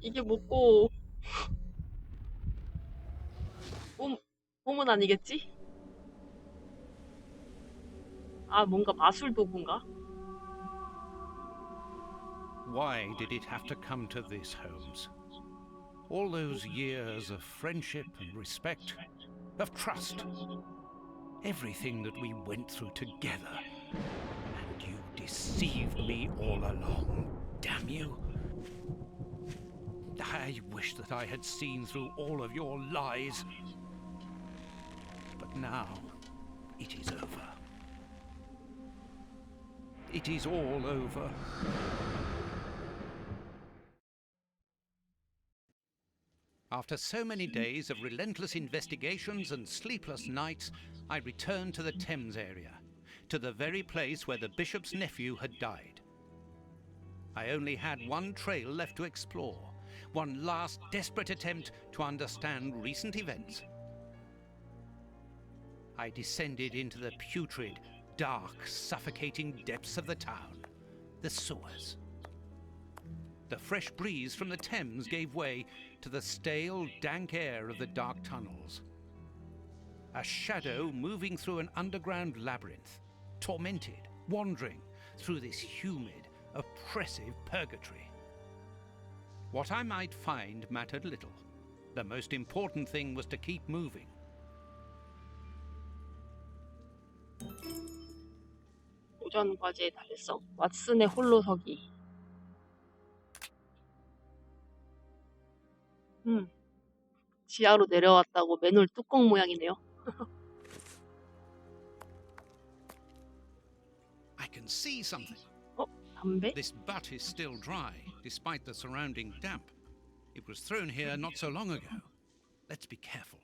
이게 뭐고? 봄은 아니겠지? 아, 뭔가 마술 도구인가? Why did it have to come to this, Holmes? All those years of friendship and respect, of trust, everything that we went through together, and you deceived me all along, damn you. I wish that I had seen through all of your lies. But now, it is over. It is all over. After so many days of relentless investigations and sleepless nights, I returned to the Thames area, to the very place where the bishop's nephew had died. I only had one trail left to explore, one last desperate attempt to understand recent events. I descended into the putrid, dark, suffocating depths of the town, the sewers. The fresh breeze from the Thames gave way to the stale, dank air of the dark tunnels. A shadow moving through an underground labyrinth, tormented, wandering through this humid, oppressive purgatory. What I might find mattered little. The most important thing was to keep moving. 오전 과제 달성. 왓슨의 홀로서기. 지하로 내려왔다고 맨홀 뚜껑 모양이네요. I can see something. 담배? This butt is still dry, despite the surrounding damp. It was thrown here not so long ago. Let's be careful.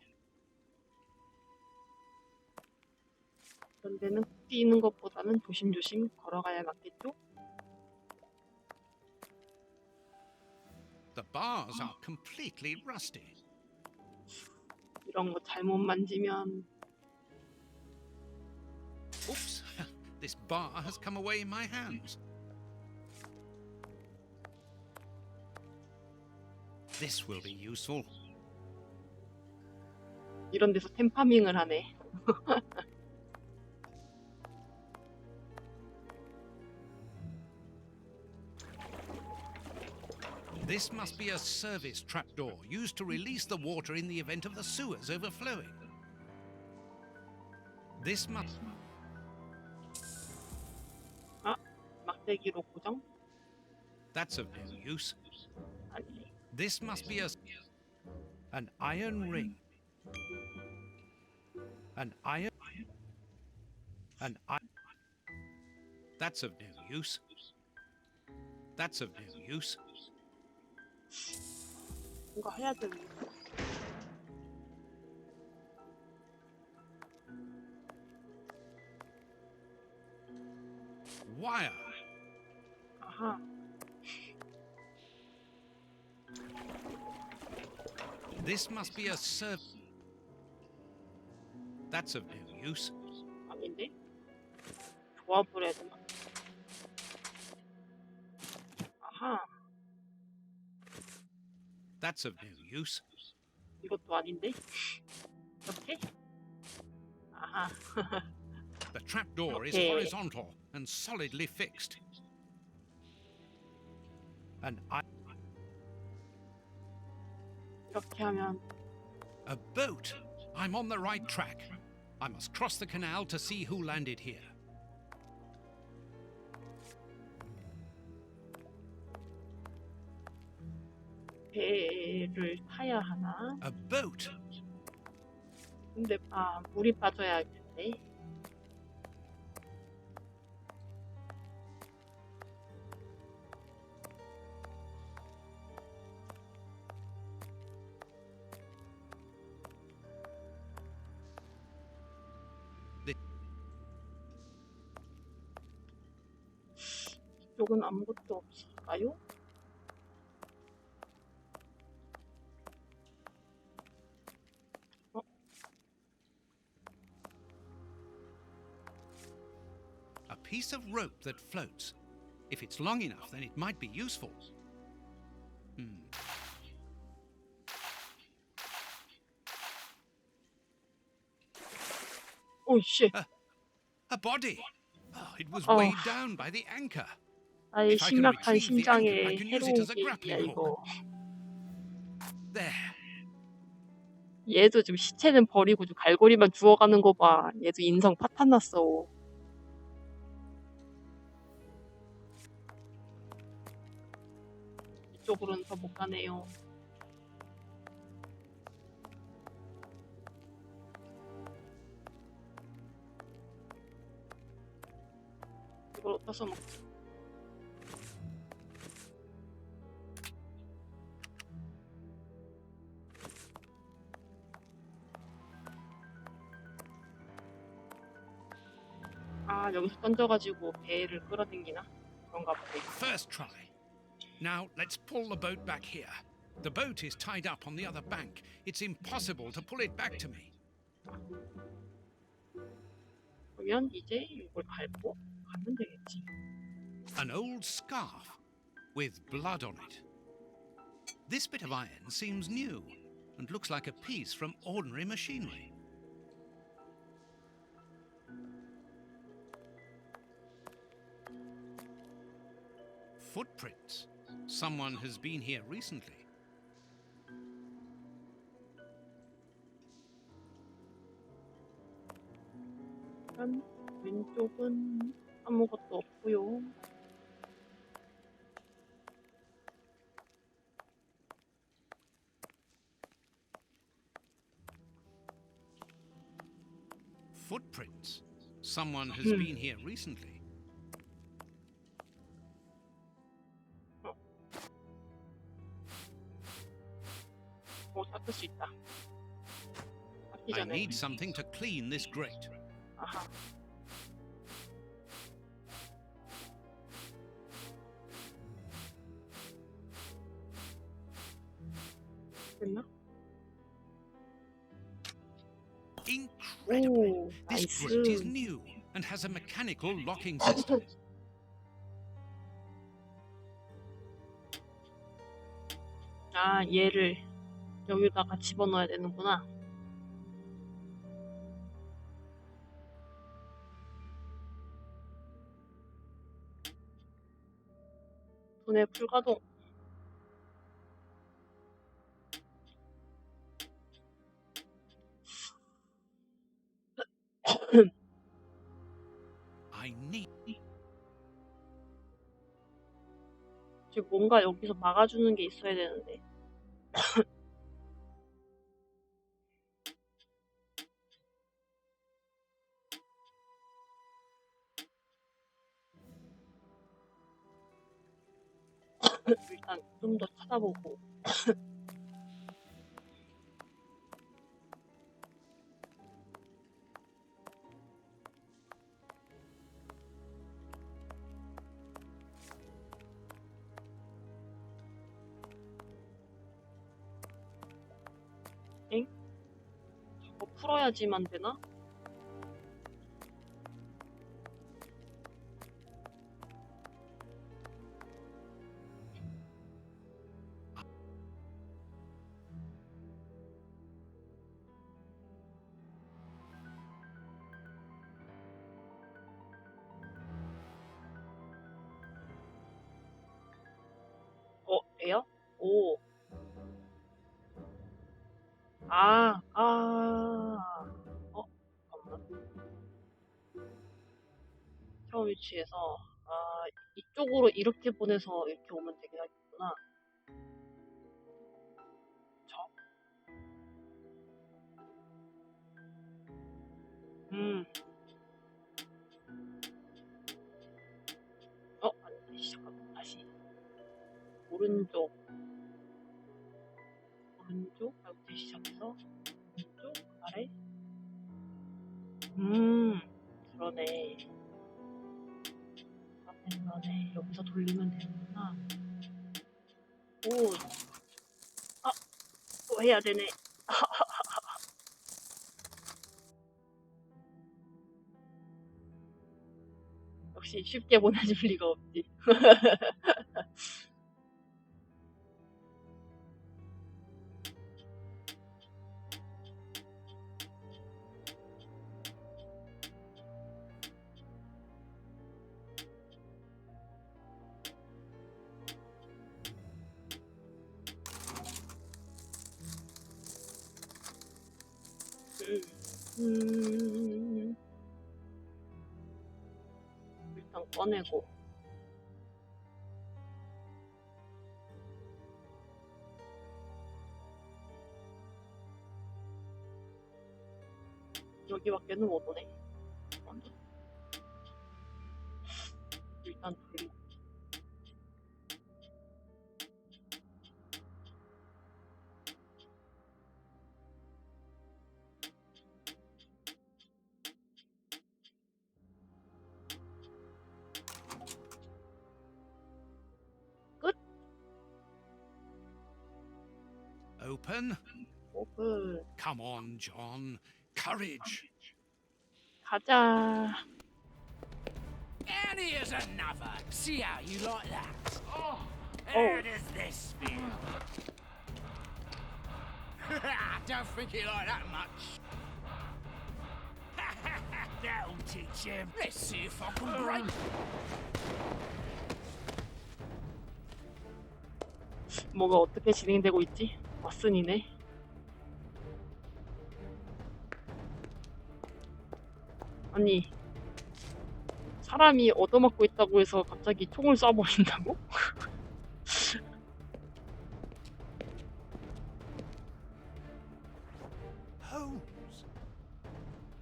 그런 데는 뛰는 것보다는 조심조심 걸어가야 맞겠죠? The bars are completely rusty. 이런 거 잘못 만지면 Oops, this bar has come away in my hands. This will be useful. 이런 데서 템파밍을 하네. This must be a service trapdoor used to release the water in the event of the sewers overflowing. This must... 아, 막대기로 고정? That's of no use. 아니, This must be an iron ring. An iron... That's of no use. That's of no use. 뭔가 해야 되는. Wire. 아하. This must be a serv... That's of no use. 아닌데? 조합을 해야 되나? 아하. That's of no use. 이것도 아닌데? 이렇게? 아하. The trapdoor is Okay. horizontal and solidly fixed. 이렇게 하면 A boat! I'm on the right track. I must cross the canal to see who landed here. 배를 타야 하나? A boat! 근데 물이 빠져야 할 텐데. 이쪽은 아무것도 없을까요? A piece of rope that floats. If it's long enough, then it might be useful. 오, 씨. A body. Oh, it was Oh. weighed down by the anchor. 나의 If I can 심각한 retrieve the anchor, I 심장에 can use 해로운 it as a 일이야, grappling 이거. hook. There. 얘도 지금 시체는 버리고 좀 갈고리만 주워가는 거 봐. 얘도 인성 파탄 났어. 이쪽으로는 더 못 가네요. 이걸 어디다 써먹지? 아, 여기서 던져가지고 배를 끌어당기나? 그런가 보네. First try. Now let's pull the boat back here. The boat is tied up on the other bank. It's impossible to pull it back to me. 그러면 이제 이걸 밟고 가면 되겠지. An old scarf with blood on it. This bit of iron seems new and looks like a piece from ordinary machinery. Footprints. Someone has been here recently. 일단 왼쪽은 아무것도 없고요. Footprints. Someone has been here recently. 닦을 수 있다. 닦기 I 전에. need something to clean this grate. 아하. 됐나? Incredible! 오, This 나이스. grate is new and has a mechanical locking system. 아, 얘를 여기다가 집어넣어야 되는구나. 분해 불가동. I need. 지금 뭔가 여기서 막아주는 게 있어야 되는데. 일단 좀 더 찾아보고. 엥? 저거 풀어야지만 되나? 얘요? 오. 잠깐만. 처음 위치에서, 이쪽으로 이렇게 보내서 이렇게 오면 되긴 하겠구나. 아니, 잠깐만, 다시. 오른쪽, 여기 시작해서, 왼쪽, 아래. 그러네. 그러네. 여기서 돌리면 되는구나. 오, 아, 또 해야 되네. 역시 쉽게 보내줄 리가 없지. 일단 꺼내고. 여기밖에는 못 오네. 일단 돌리고. 끝. Open. 오픈. Come on, John. Courage. 가자. And here's another. See how you like that. How does this feel? Don't think he like that much. That'll teach him. Let's see if I can break. 뭐가 어떻게 진행되고 있지? 왓슨이네. 아니, 사람이 얻어맞고 있다고 해서 갑자기 총을 쏴버린다고? Holmes.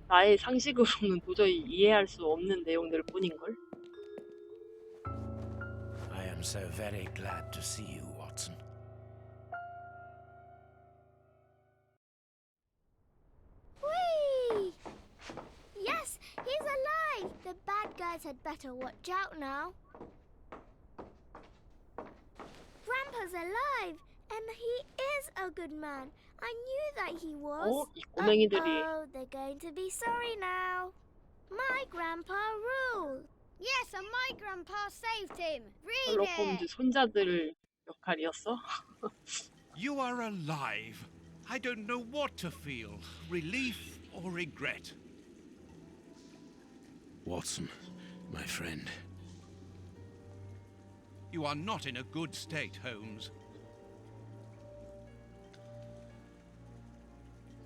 나의 상식으로는 도저히 이해할 수 없는 내용들 뿐인걸? I am so very glad to see you, Watson. Whee! Yes, he's alive! The bad guys had better watch out now. Grandpa's alive! And he is a good man. I knew that he was. 이 꼬맹이들이 Oh, they're going to be sorry now. My grandpa ruled. Yes, and my grandpa saved him. Read 셜록홈즈 손자들 역할이었어? You are alive. I don't know what to feel. Relief or regret. Watson, my friend. You are not in a good state, Holmes.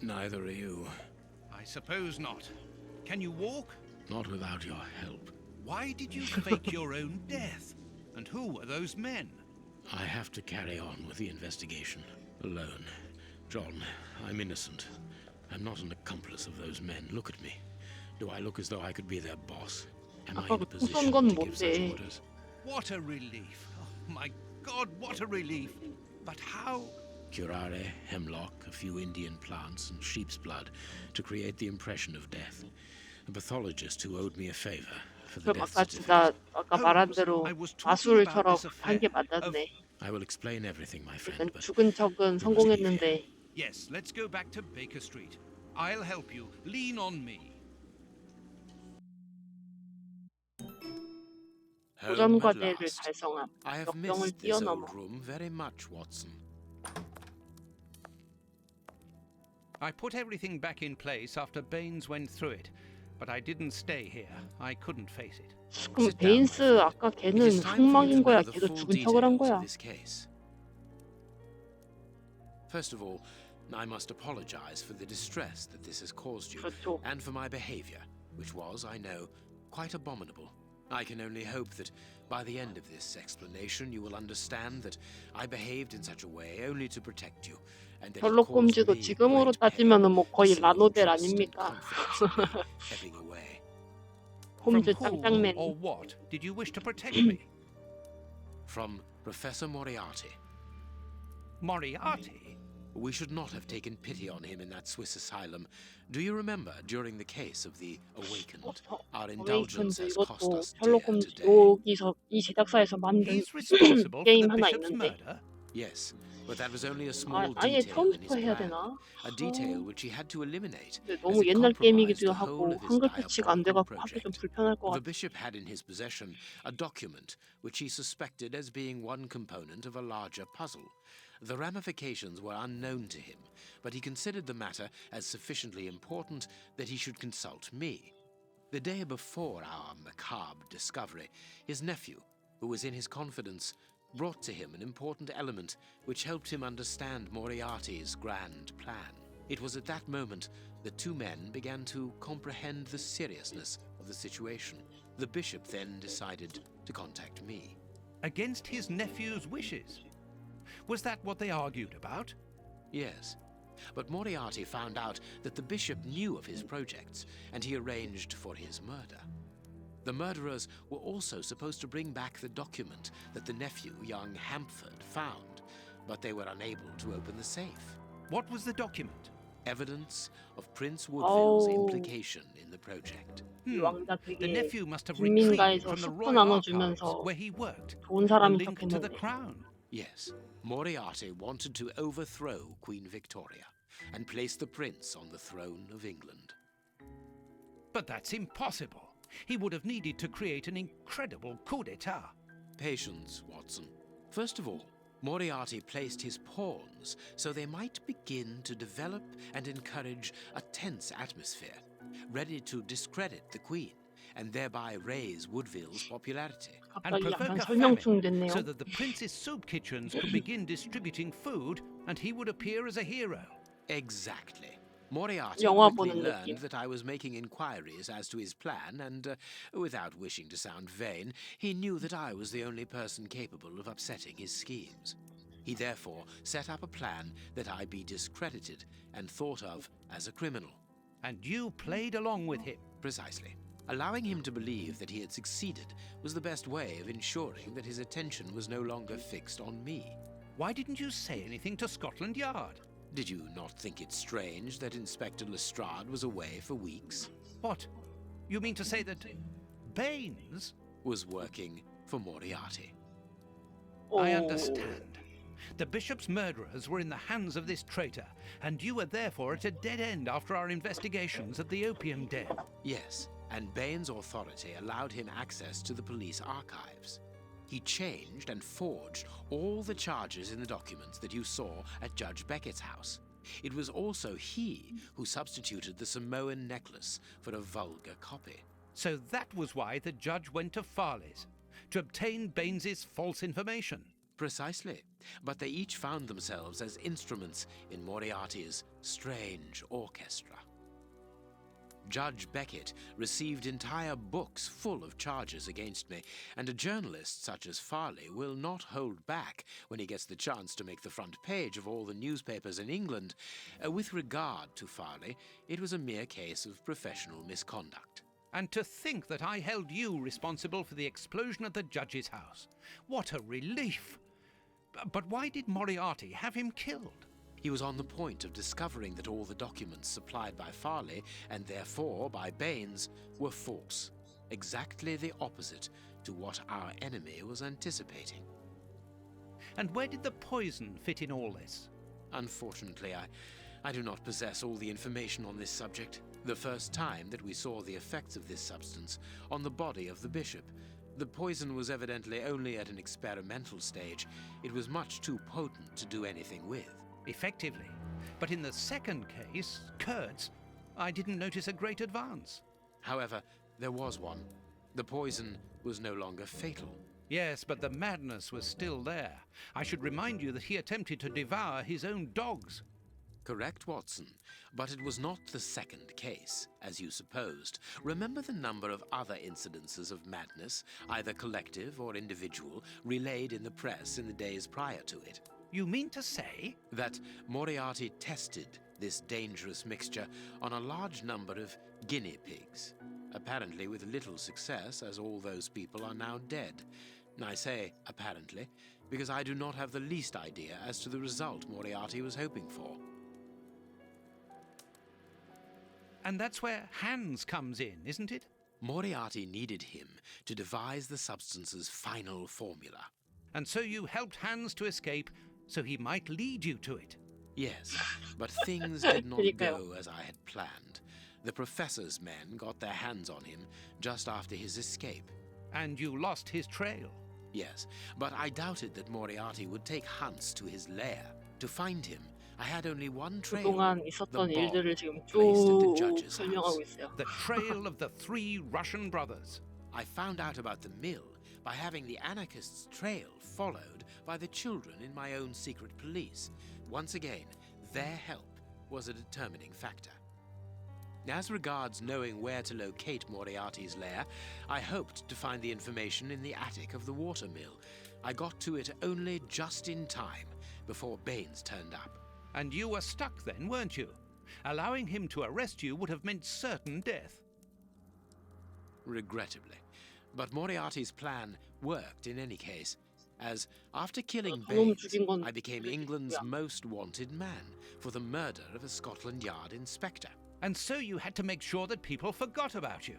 Neither are you. I suppose not. Can you walk? Not without your help. Why did you fake your own death? And who were those men? I have to carry on with the investigation. Alone. John, I'm innocent. I'm not an accomplice of those men. Look at me. Do I look as though I could be their boss? Am I 아까 in a 그 position 건 to give such 뭔데? orders? What a relief. Oh, my God, what a relief. But how? Curare, hemlock, a few Indian plants, and sheep's blood to create the impression of death. A pathologist who owed me a favor for the 그럼 death 아까 진짜 certificate. 아까 말한 대로 마술처럼 한 게 맞았네. I will explain everything, my friend, 일단 but 죽은 척은 성공했는데 Yes, let's go back to Baker Street. I'll help you. Lean on me. home 도전 at 과제를 last. 달성함. I have 역경을 missed this 뛰어넘어. old room very much, Watson. I put everything back in place after Baines went through it, but I didn't stay here. I couldn't face it. 그럼 Sit down, my 베인스 friend. 아까 It 걔는 is time for you 흑막인 to 거야? know the 걔도 full 죽은 척을 한 details 거야? of this case. First of all, I must apologize for the distress that this has caused you, 그렇죠. and for my behavior, which was, I know, quite abominable. I can only hope that by the end of this explanation you will understand that I behaved in such a way only to protect you, and that it 셜록 caused 홈즈도 me 지금으로 great pain 따지면은 뭐 to 거의 see your 라노벨 trust and 아닙니까? confidence in me ebbing away. From 홈즈 whom 짱짱맨. or what did you wish to protect me? From Professor Moriarty. Moriarty? We should not have taken pity on him in that Swiss asylum. Do you remember, during the case of the Awakened, our indulgence 어웨이컨즈 has cost 이것도 us 셜록 dear 홈즈 today? 여기서 이 제작사에서 만든 He's responsible for 게임 the 하나 bishop's 있는데 murder? Yes, but that was only a small 아예 detail in his 처음부터 해야 plan. 되나? A detail which he had to eliminate, 근데 as 너무 it 옛날 compromised 게임이기도 the whole 하고 of his 한글 패치가 안 diabolical 돼갖고 하기 좀 project. 불편할 것 The 같아. bishop had in his possession a document which he suspected as being one component of a larger puzzle. The ramifications were unknown to him, but he considered the matter as sufficiently important that he should consult me. The day before our macabre discovery, his nephew, who was in his confidence, brought to him an important element which helped him understand Moriarty's grand plan. It was at that moment that two men began to comprehend the seriousness of the situation. The bishop then decided to contact me. Against his nephew's wishes? Was that what they argued about? Yes, but Moriarty found out that the bishop knew of his projects, and he arranged for his murder. The murderers were also supposed to bring back the document that the nephew, young Hampford, found, but they were unable to open the safe. What was the document? Evidence of Prince Woodville's Oh. implication in the project. 이 왕자 The 되게 nephew must have retrieved 국민가에서 from the 수프 royal archives 나눠주면서 where he worked 좋은 a 사람이 link to the 척했는데 crown. Yes, Moriarty wanted to overthrow Queen Victoria and place the prince on the throne of England. But that's impossible. He would have needed to create an incredible coup d'etat. Patience, Watson. First of all, Moriarty placed his pawns so they might begin to develop and encourage a tense atmosphere, ready to discredit the Queen and thereby raise Woodville's popularity. And 갑자기 provoke 약간 a 설명충 famine 됐네요. so that the prince's soup kitchens could begin distributing food and he would appear as a hero. Exactly. Moriarty 영화 quickly 보는 learned 느낌. that I was making inquiries as to his plan, and without wishing to sound vain, he knew that I was the only person capable of upsetting his schemes. He therefore set up a plan that I be discredited and thought of as a criminal. And you played along with him. Precisely. Allowing him to believe that he had succeeded was the best way of ensuring that his attention was no longer fixed on me. Why didn't you say anything to Scotland Yard? Did you not think it strange that Inspector Lestrade was away for weeks? What? You mean to say that Baines? Was working for Moriarty. I understand. The bishop's murderers were in the hands of this traitor, and you were therefore at a dead end after our investigations at the opium den. Yes, and Baines' authority allowed him access to the police archives. He changed and forged all the charges in the documents that you saw at Judge Beckett's house. It was also he who substituted the Samoan necklace for a vulgar copy. So that was why the judge went to Farley's, to obtain Baines's false information. Precisely, but they each found themselves as instruments in Moriarty's strange orchestra. Judge Beckett received entire books full of charges against me, and a journalist such as Farley will not hold back when he gets the chance to make the front page of all the newspapers in England. With regard to Farley, it was a mere case of professional misconduct. And to think that I held you responsible for the explosion at the judge's house. What a relief! But why did Moriarty have him killed? He was on the point of discovering that all the documents supplied by Farley, and therefore by Baines, were false, exactly the opposite to what our enemy was anticipating. And where did the poison fit in all this? Unfortunately, I do not possess all the information on this subject. The first time that we saw the effects of this substance on the body of the bishop, the poison was evidently only at an experimental stage. It was much too potent to do anything with. Effectively. But in the second case, Kurtz, I didn't notice a great advance. However, there was one. The poison was no longer fatal. Yes, but the madness was still there. I should remind you that he attempted to devour his own dogs. Correct, Watson, but it was not the second case, as you supposed. Remember the number of other incidences of madness, either collective or individual, relayed in the press in the days prior to it. You mean to say? That Moriarty tested this dangerous mixture on a large number of guinea pigs, apparently with little success, as all those people are now dead. I say apparently, because I do not have the least idea as to the result Moriarty was hoping for. And that's where Hans comes in, isn't it? Moriarty needed him to devise the substance's final formula. And so you helped Hans to escape so he might lead you to it. Yes, but things did not 그러니까요. go as I had planned. The professor's men got their hands on him just after his escape. And you lost his trail. Yes, but I doubted that Moriarty would take Hans to his lair. To find him, I had only one trail. 그동안 있었던 the 일들을 지금 bomb placed at the 쭉 judge's 설명하고 house. 있어요. The trail of the 3 Russian brothers. I found out about the mill by having the anarchists' trail followed by the children in my own secret police. Once again, their help was a determining factor. As regards knowing where to locate Moriarty's lair, I hoped to find the information in the attic of the water mill. I got to it only just in time before Baines turned up. And you were stuck then, weren't you? Allowing him to arrest you would have meant certain death. Regrettably. But Moriarty's plan worked in any case, as after killing 그놈 Baines, 죽인 건 I became England's most wanted man for the murder of a Scotland Yard inspector. And so you had to make sure that people forgot about you.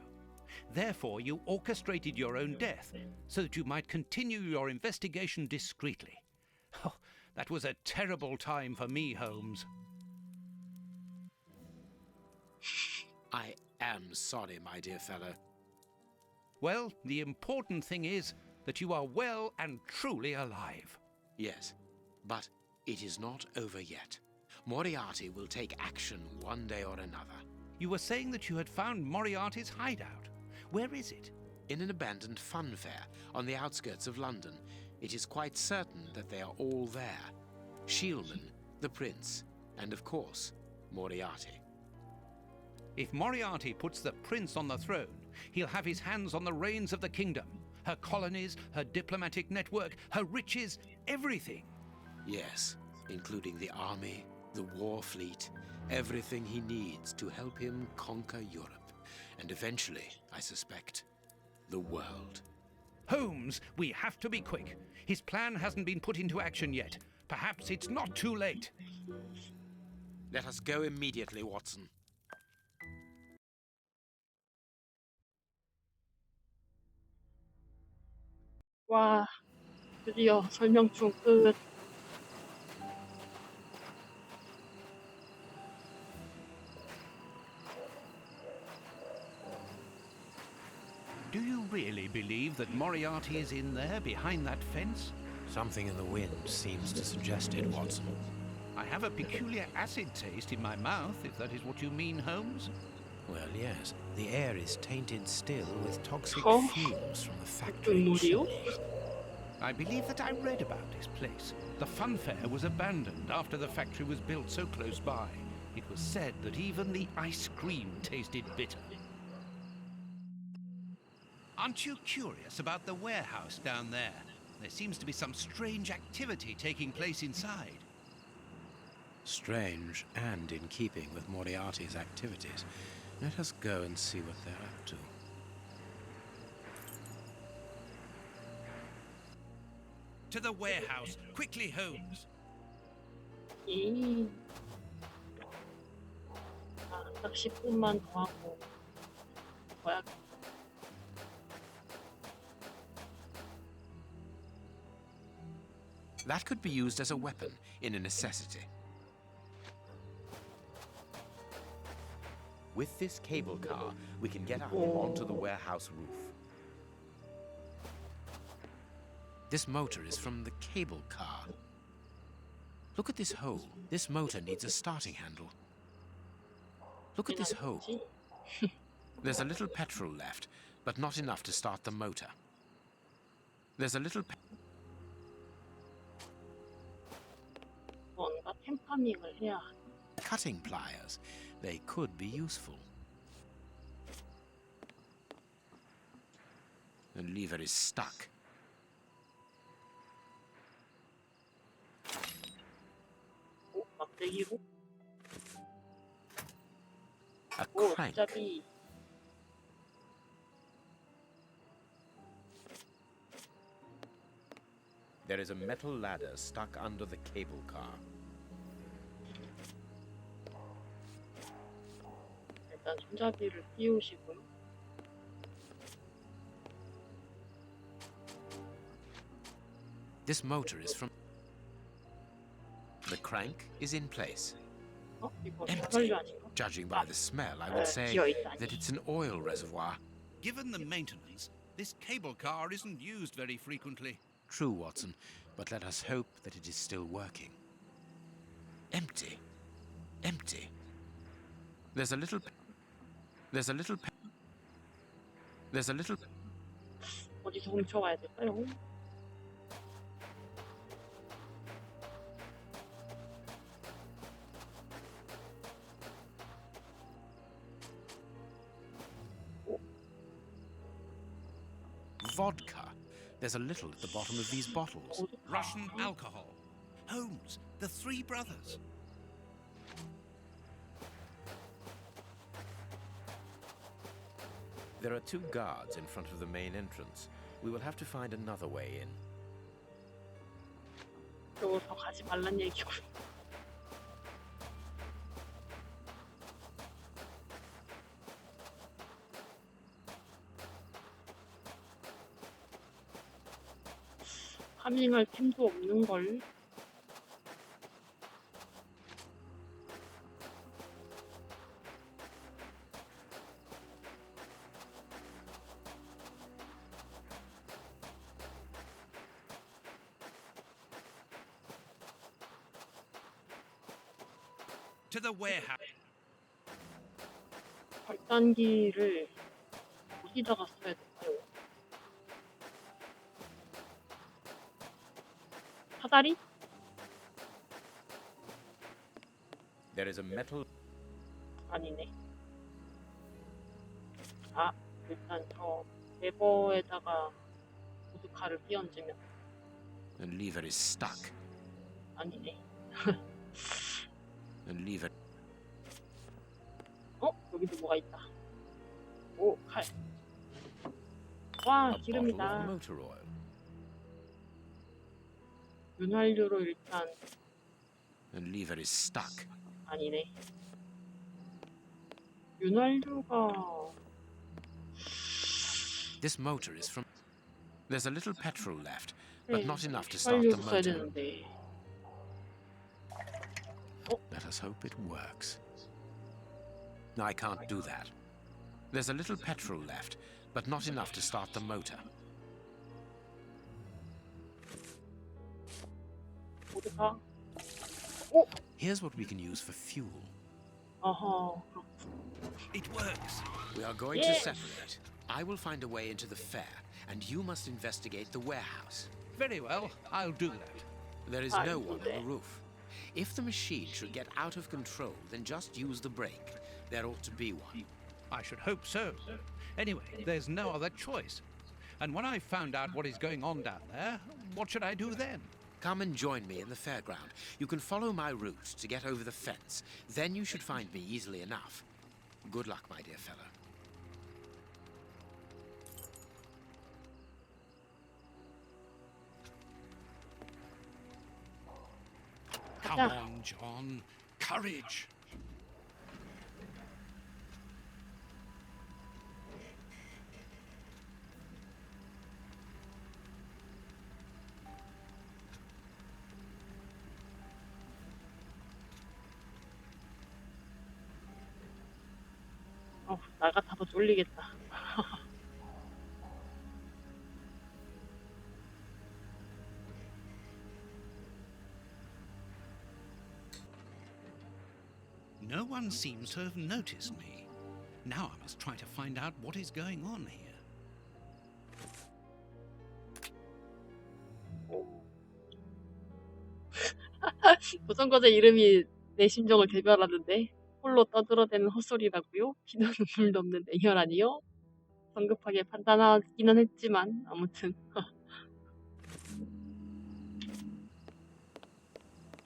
Therefore, you orchestrated your own death so that you might continue your investigation discreetly. Oh, that was a terrible time for me, Holmes. I am sorry, my dear fellow. Well, the important thing is that you are well and truly alive. Yes, but it is not over yet. Moriarty will take action one day or another. You were saying that you had found Moriarty's hideout. Where is it? In an abandoned fun fair on the outskirts of London. It is quite certain that they are all there. Shielman, the prince, and of course, Moriarty. If Moriarty puts the prince on the throne, he'll have his hands on the reins of the kingdom. Her colonies, her diplomatic network, her riches, everything. Yes, including the army, the war fleet, everything he needs to help him conquer Europe. And eventually, I suspect, the world. Holmes, we have to be quick. His plan hasn't been put into action yet. Perhaps it's not too late. Let us go immediately, Watson. 와, 드디어 설명충 끝. Do you really believe that Moriarty is in there behind that fence? Something in the wind seems to suggest it, Watson. I have a peculiar acid taste in my mouth, if that is what you mean, Holmes. Well, yes. The air is tainted still with toxic Oh. fumes from the factory. 눈물이요? I believe that I read about this place. The fun fair was abandoned after the factory was built so close by. It was said that even the ice cream tasted bitter. Aren't you curious about the warehouse down there? There seems to be some strange activity taking place inside. Strange and in keeping with Moriarty's activities. Let us go and see what they're up to. To the warehouse! Quickly, Holmes! 딱 10분만 더 하고 뭐야? That could be used as a weapon in a necessity. With this cable car, we can get up onto the warehouse roof. This motor is from the cable car. Look at this hole. This motor needs a starting handle. Look at this hole. There's a little petrol left, but not enough to start the motor. There's a little... 뭔가 템파밍을 해야 하네. cutting pliers. They could be useful. The lever is stuck. 막대기로? A 오, crank. 갑자기 There is a metal ladder stuck under the cable car. 일단 손잡이를 띄우시고요. This motor is from... The crank is in place. 이거 Empty. 휘발유 아닌가? Judging by the smell, I would say 비어있다니. that it's an oil reservoir. Given the maintenance, this cable car isn't used very frequently. True, Watson, but let us hope that it is still working. Empty. Empty. There's a little... 어디서 훔쳐와야 될까요? Vodka. There's a little at the bottom of these bottles. Russian alcohol. Holmes, the three brothers. There are 2 guards in front of the main entrance. We will have to find another way in. 그거 더 가지 말란 얘기고. 파밍할 템도 없는 걸. To the warehouse. 절단기를 어디다가 써야 될까요? 사다리? There is a metal... 아니네. 아, 일단 저 레버에다가 보드카를 끼얹으면 The lever is stuck. 아니네. The lever... 여기도 뭐가 있다. 오, 칼. 와, A bottle of 기름이다. motor oil. 윤활유로 일단 The lever is stuck. 아니네. 윤활유가 This motor is from... There's a little petrol left, but not enough to start 휘발유 the 써야 motor. 되는데. Let us hope it works. I can't do that. There's a little petrol left, but not enough to start the motor. 보드카. Here's what we can use for fuel. 어허. It works. We are going to separate. I will find a way into the fair, and you must investigate the warehouse. Very well, I'll do that. There is no one on the roof. If the machine should get out of control, then just use the brake. There ought to be one. I should hope so. Anyway, there's no other choice. And when I've found out what is going on down there, what should I do then? Come and join me in the fairground. You can follow my route to get over the fence. Then you should find me easily enough. Good luck, my dear fellow. Come on, John. Courage. 나 같아도 쫄리겠다. No one seems to have noticed me. Now I must try to find out what is going on here. 도전과제 이름이 내 심정을 대변하는데 홀로 떠들어대는 헛소리라고요? 피도 눈물도 없는 내혈아니요? 성급하게 판단하기는 했지만 아무튼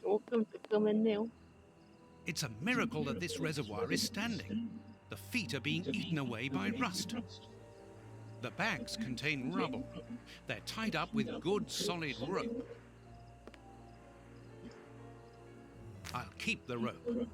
조금 뜨끔했네요. It's a miracle that this reservoir is standing. The feet are being eaten away by rust. The bags contain rubble. They're tied up with good solid rope. I'll keep the rope.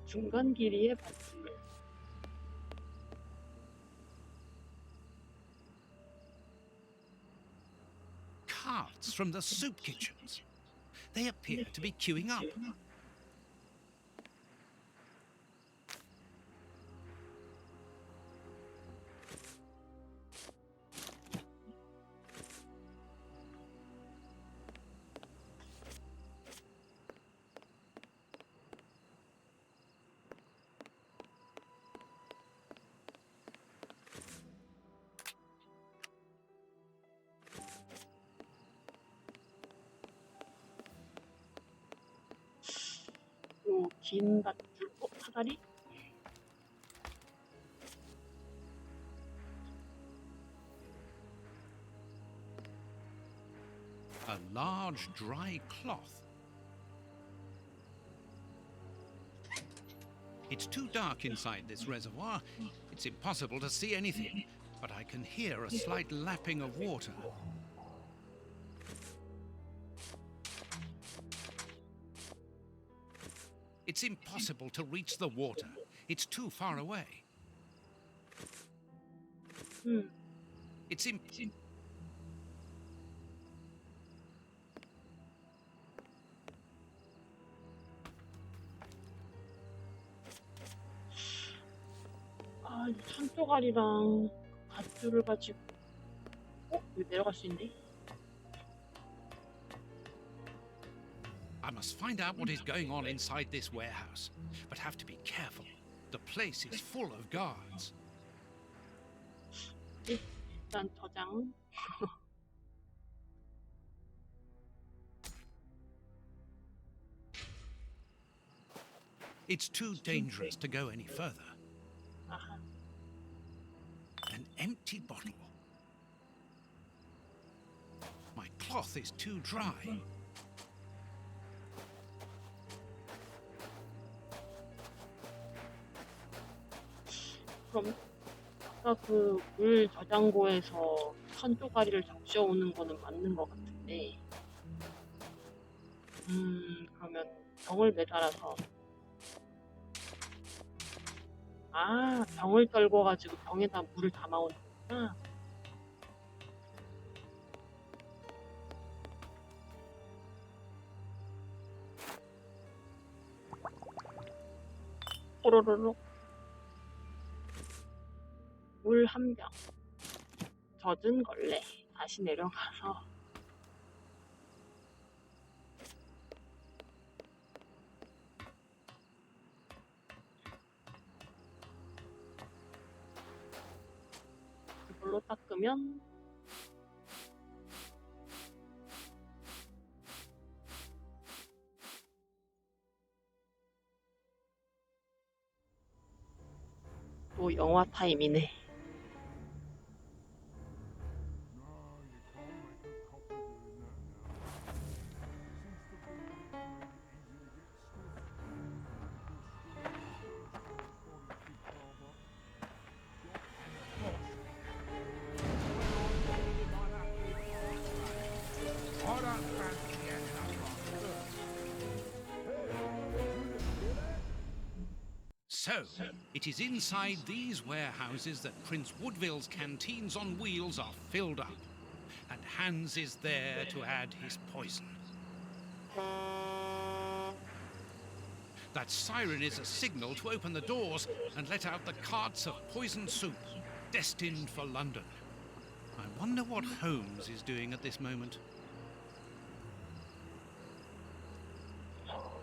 중간 길이의 밧줄. Carts from the soup kitchens. They appear to be queuing up. 요 긴 밧줄, 사다리? A large dry cloth. It's too dark inside this reservoir. It's impossible to see anything, but I can hear a slight lapping of water. It's impossible to reach the water. It's too far away. It's 아, 이 산조각이랑 밧줄을 가지고 여기 내려갈 수 있네? I must find out what is going on inside this warehouse, but have to be careful. The place is full of guards. 일단 저장. It's too dangerous to go any further. 아하. An empty bottle. My cloth is too dry. 그럼 아까 그 물 저장고에서 산조가리를 적셔오는 거는 맞는 것 같은데, 그러면 병을 매달아서, 병을 떨궈가지고 병에다 물을 담아오는 거구나. 호로로록. 물 한 병. 젖은 걸레. 다시 내려가서 이걸로 닦으면 또 영화 타임이네. So, it is inside these warehouses that Prince Woodville's canteens on wheels are filled up, and Hans is there to add his poison. That siren is a signal to open the doors and let out the carts of poisoned soup, destined for London. I wonder what Holmes is doing at this moment.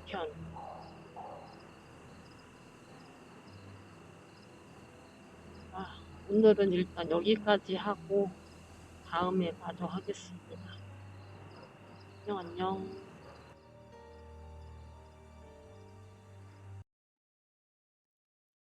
현. 오늘은 일단 여기까지 하고 다음에 마저 하겠습니다. 안녕.